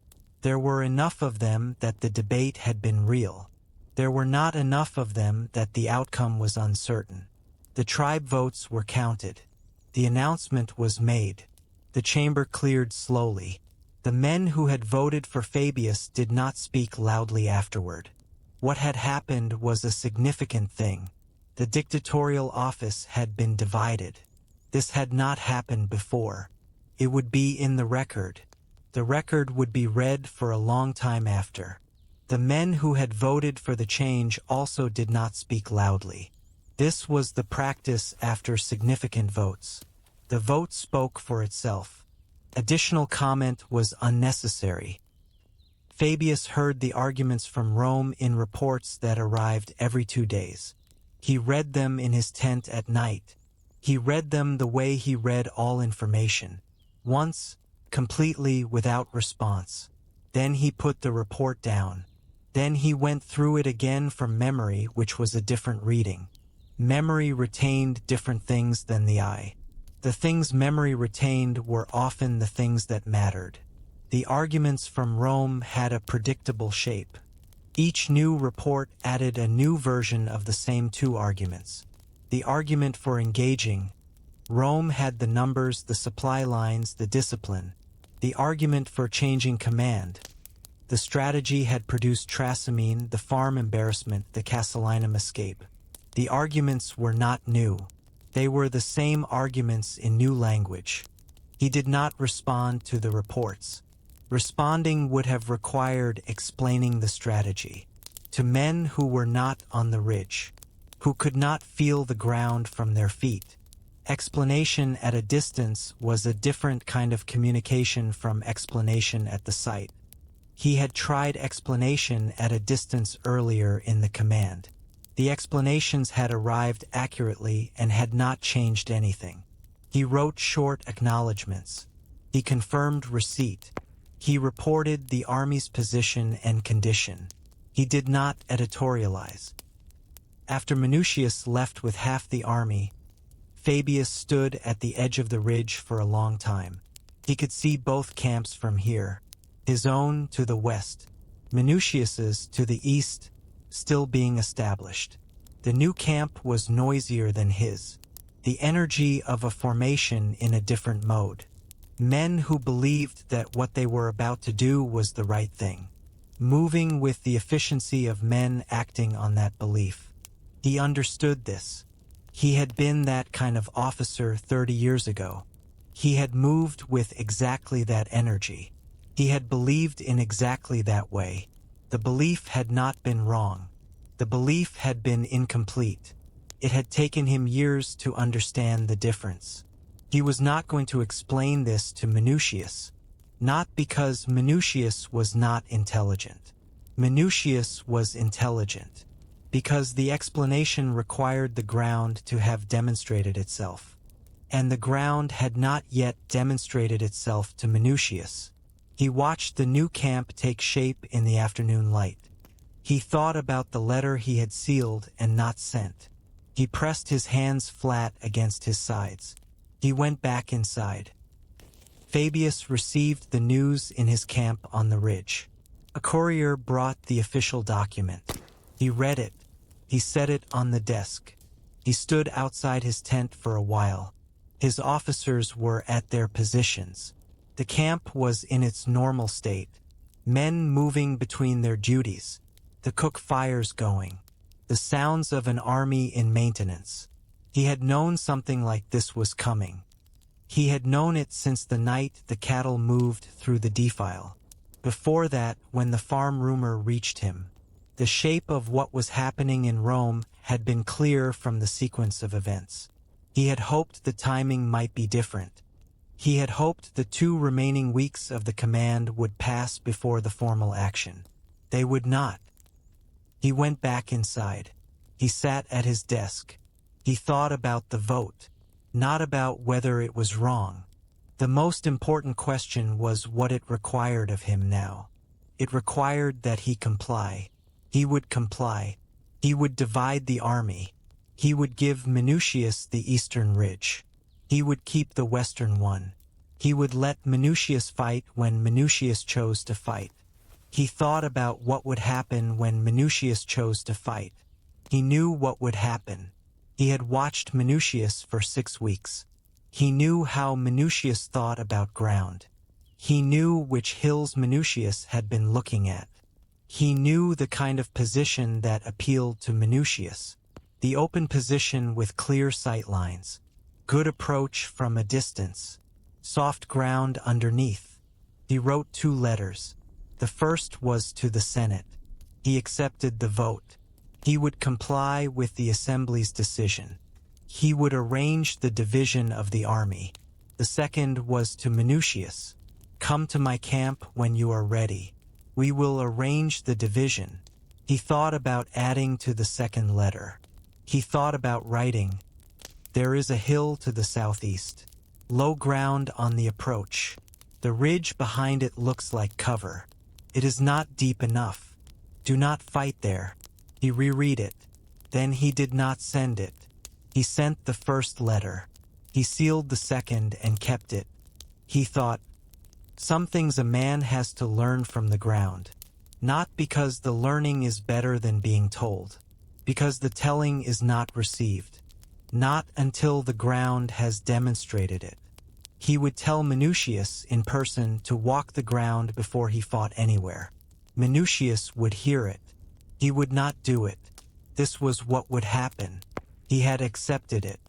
There were enough of them that the debate had been real. There were not enough of them that the outcome was uncertain. The tribe votes were counted. The announcement was made. The chamber cleared slowly. The men who had voted for Fabius did not speak loudly afterward. What had happened was a significant thing. The dictatorial office had been divided. This had not happened before. It would be in the record. The record would be read for a long time after. The men who had voted for the change also did not speak loudly. This was the practice after significant votes. The vote spoke for itself. Additional comment was unnecessary. Fabius heard the arguments from Rome in reports that arrived every 2 days. He read them in his tent at night. He read them the way he read all information. Once, completely without response. Then he put the report down. Then he went through it again from memory, which was a different reading. Memory retained different things than the eye. The things memory retained were often the things that mattered. The arguments from Rome had a predictable shape. Each new report added a new version of the same two arguments. The argument for engaging. Rome had the numbers, the supply lines, the discipline. The argument for changing command. The strategy had produced Trasimene, the farm embarrassment, the Casilinum escape. The arguments were not new. They were the same arguments in new language. He did not respond to the reports. Responding would have required explaining the strategy. To men who were not on the ridge, who could not feel the ground from their feet. Explanation at a distance was a different kind of communication from explanation at the site. He had tried explanation at a distance earlier in the command. The explanations had arrived accurately and had not changed anything. He wrote short acknowledgments. He confirmed receipt. He reported the army's position and condition. He did not editorialize. After Minucius left with half the army, Fabius stood at the edge of the ridge for a long time. He could see both camps from here, his own to the west, Minucius's to the east, still being established. The new camp was noisier than his, the energy of a formation in a different mode. Men who believed that what they were about to do was the right thing, moving with the efficiency of men acting on that belief. He understood this. He had been that kind of officer 30 years ago. He had moved with exactly that energy. He had believed in exactly that way. The belief had not been wrong. The belief had been incomplete. It had taken him years to understand the difference. He was not going to explain this to Minucius, not because Minucius was not intelligent. Minucius was intelligent, because the explanation required the ground to have demonstrated itself. And the ground had not yet demonstrated itself to Minucius. He watched the new camp take shape in the afternoon light. He thought about the letter he had sealed and not sent. He pressed his hands flat against his sides. He went back inside. Fabius received the news in his camp on the ridge. A courier brought the official document. He read it. He set it on the desk. He stood outside his tent for a while. His officers were at their positions. The camp was in its normal state. Men moving between their duties. The cook fires going. The sounds of an army in maintenance. He had known something like this was coming. He had known it since the night the cattle moved through the defile. Before that, when the farm rumor reached him, the shape of what was happening in Rome had been clear from the sequence of events. He had hoped the timing might be different. He had hoped the 2 remaining weeks of the command would pass before the formal action. They would not. He went back inside. He sat at his desk. He thought about the vote, not about whether it was wrong. The most important question was what it required of him now. It required that he comply. He would comply. He would divide the army. He would give Minucius the eastern ridge. He would keep the western one. He would let Minucius fight when Minucius chose to fight. He thought about what would happen when Minucius chose to fight. He knew what would happen. He had watched Minucius for 6 weeks. He knew how Minucius thought about ground. He knew which hills Minucius had been looking at. He knew the kind of position that appealed to Minucius. The open position with clear sight lines. Good approach from a distance. Soft ground underneath. He wrote 2 letters. The first was to the Senate. He accepted the vote. He would comply with the Assembly's decision. He would arrange the division of the army. The second was to Minucius. Come to my camp when you are ready. We will arrange the division. He thought about adding to the second letter. He thought about writing, there is a hill to the southeast. Low ground on the approach. The ridge behind it looks like cover. It is not deep enough. Do not fight there. He reread it. Then he did not send it. He sent the first letter. He sealed the second and kept it. He thought, some things a man has to learn from the ground. Not because the learning is better than being told. Because the telling is not received. Not until the ground has demonstrated it. He would tell Minucius in person to walk the ground before he fought anywhere. Minucius would hear it. He would not do it. This was what would happen. He had accepted it.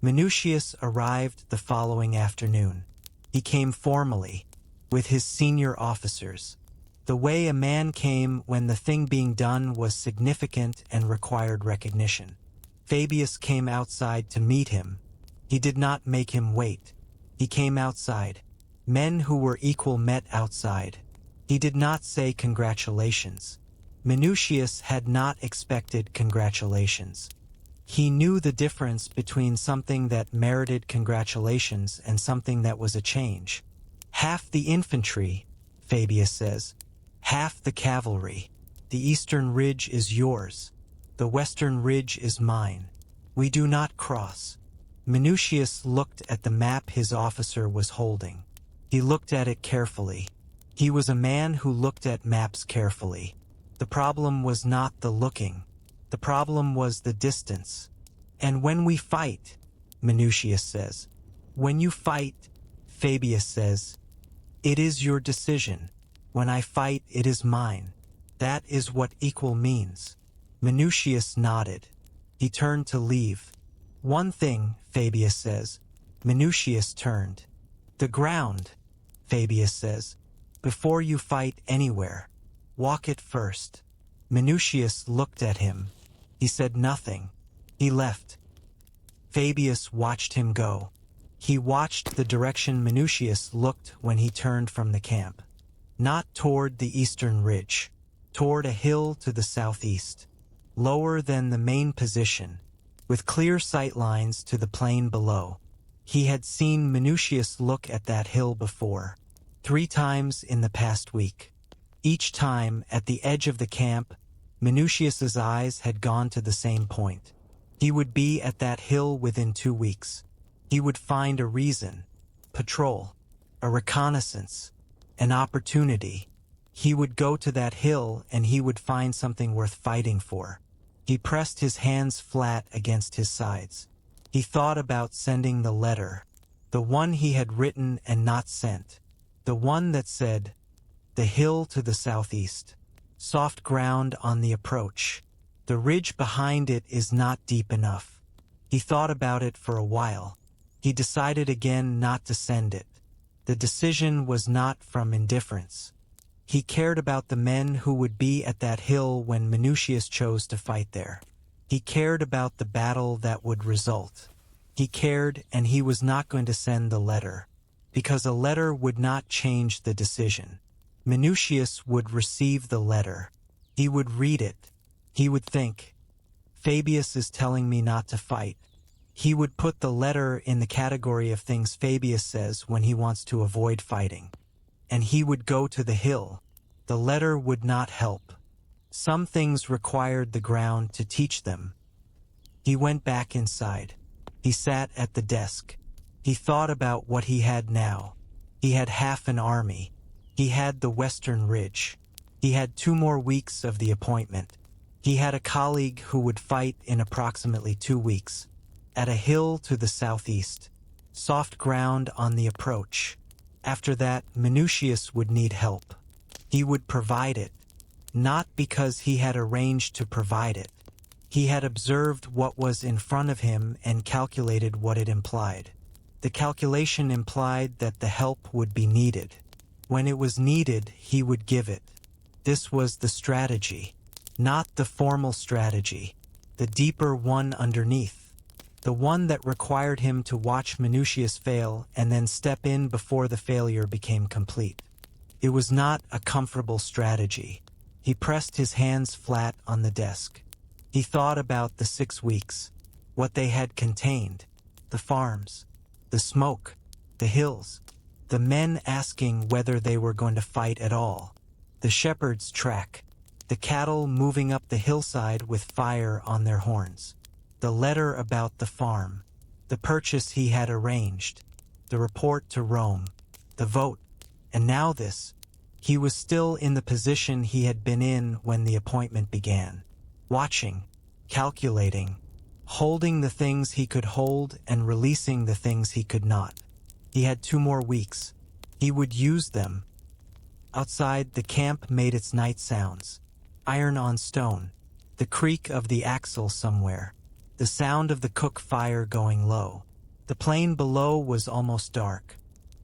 Minucius arrived the following afternoon. He came formally, with his senior officers. The way a man came when the thing being done was significant and required recognition. Fabius came outside to meet him. He did not make him wait. He came outside. Men who were equal met outside. He did not say congratulations. Minucius had not expected congratulations. He knew the difference between something that merited congratulations and something that was a change. Half the infantry, Fabius says. Half the cavalry. The eastern ridge is yours. The western ridge is mine. We do not cross. Minucius looked at the map his officer was holding. He looked at it carefully. He was a man who looked at maps carefully. The problem was not the looking. The problem was the distance. And when we fight, Minucius says. When you fight, Fabius says. It is your decision. When I fight, it is mine. That is what equal means. Minucius nodded. He turned to leave. One thing, Fabius says. Minucius turned. The ground, Fabius says. Before you fight anywhere, walk it first. Minucius looked at him. He said nothing. He left. Fabius watched him go. He watched the direction Minucius looked when he turned from the camp. Not toward the eastern ridge. Toward a hill to the southeast. Lower than the main position, with clear sight lines to the plain below. He had seen Minucius look at that hill before, 3 times in the past week. Each time, at the edge of the camp, Minucius's eyes had gone to the same point. He would be at that hill within 2 weeks. He would find a reason, patrol, a reconnaissance, an opportunity. He would go to that hill and he would find something worth fighting for. He pressed his hands flat against his sides. He thought about sending the letter, the one he had written and not sent, the one that said, the hill to the southeast, soft ground on the approach. The ridge behind it is not deep enough. He thought about it for a while. He decided again not to send it. The decision was not from indifference. He cared about the men who would be at that hill when Minucius chose to fight there. He cared about the battle that would result. He cared, and he was not going to send the letter, because a letter would not change the decision. Minucius would receive the letter. He would read it. He would think, Fabius is telling me not to fight. He would put the letter in the category of things Fabius says when he wants to avoid fighting. And he would go to the hill. The letter would not help. Some things required the ground to teach them. He went back inside. He sat at the desk. He thought about what he had now. He had half an army. He had the Western Ridge. He had 2 more weeks of the appointment. He had a colleague who would fight in approximately 2 weeks. At a hill to the southeast. Soft ground on the approach. After that, Minucius would need help. He would provide it. Not because he had arranged to provide it. He had observed what was in front of him and calculated what it implied. The calculation implied that the help would be needed. When it was needed, he would give it. This was the strategy. Not the formal strategy. The deeper one underneath. The one that required him to watch Minucius fail and then step in before the failure became complete. It was not a comfortable strategy. He pressed his hands flat on the desk. He thought about the 6 weeks, what they had contained, the farms, the smoke, the hills, the men asking whether they were going to fight at all, the shepherd's track, the cattle moving up the hillside with fire on their horns, the letter about the farm, the purchase he had arranged, the report to Rome, the vote, and now this. He was still in the position he had been in when the appointment began. Watching, calculating, holding the things he could hold and releasing the things he could not. He had 2 more weeks. He would use them. Outside, the camp made its night sounds. Iron on stone, the creak of the axle somewhere, the sound of the cook fire going low. The plain below was almost dark.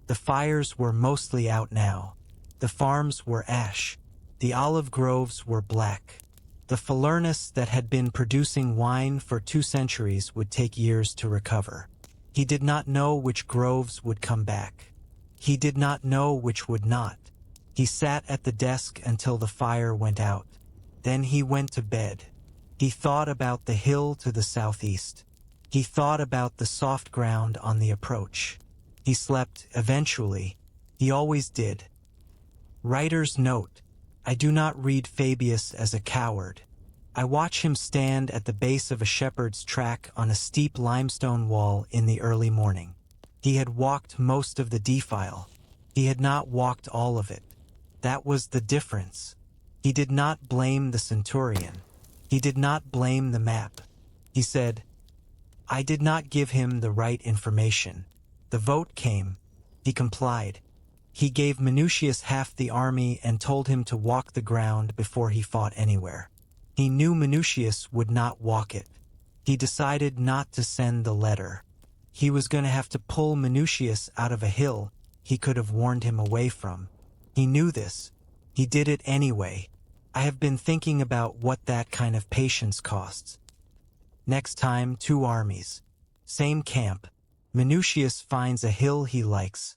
The fires were mostly out now. The farms were ash. The olive groves were black. The furnace that had been producing wine for 2 centuries would take years to recover. He did not know which groves would come back. He did not know which would not. He sat at the desk until the fire went out. Then he went to bed. He thought about the hill to the southeast. He thought about the soft ground on the approach. He slept eventually. He always did. Writer's note: I do not read Fabius as a coward. I watch him stand at the base of a shepherd's track on a steep limestone wall in the early morning. He had walked most of the defile. He had not walked all of it. That was the difference. He did not blame the centurion. He did not blame the map. He said, I did not give him the right information. The vote came. He complied. He gave Minucius half the army and told him to walk the ground before he fought anywhere. He knew Minucius would not walk it. He decided not to send the letter. He was going to have to pull Minucius out of a hill he could have warned him away from. He knew this. He did it anyway. I have been thinking about what that kind of patience costs. Next time, 2 armies. Same camp. Minucius finds a hill he likes.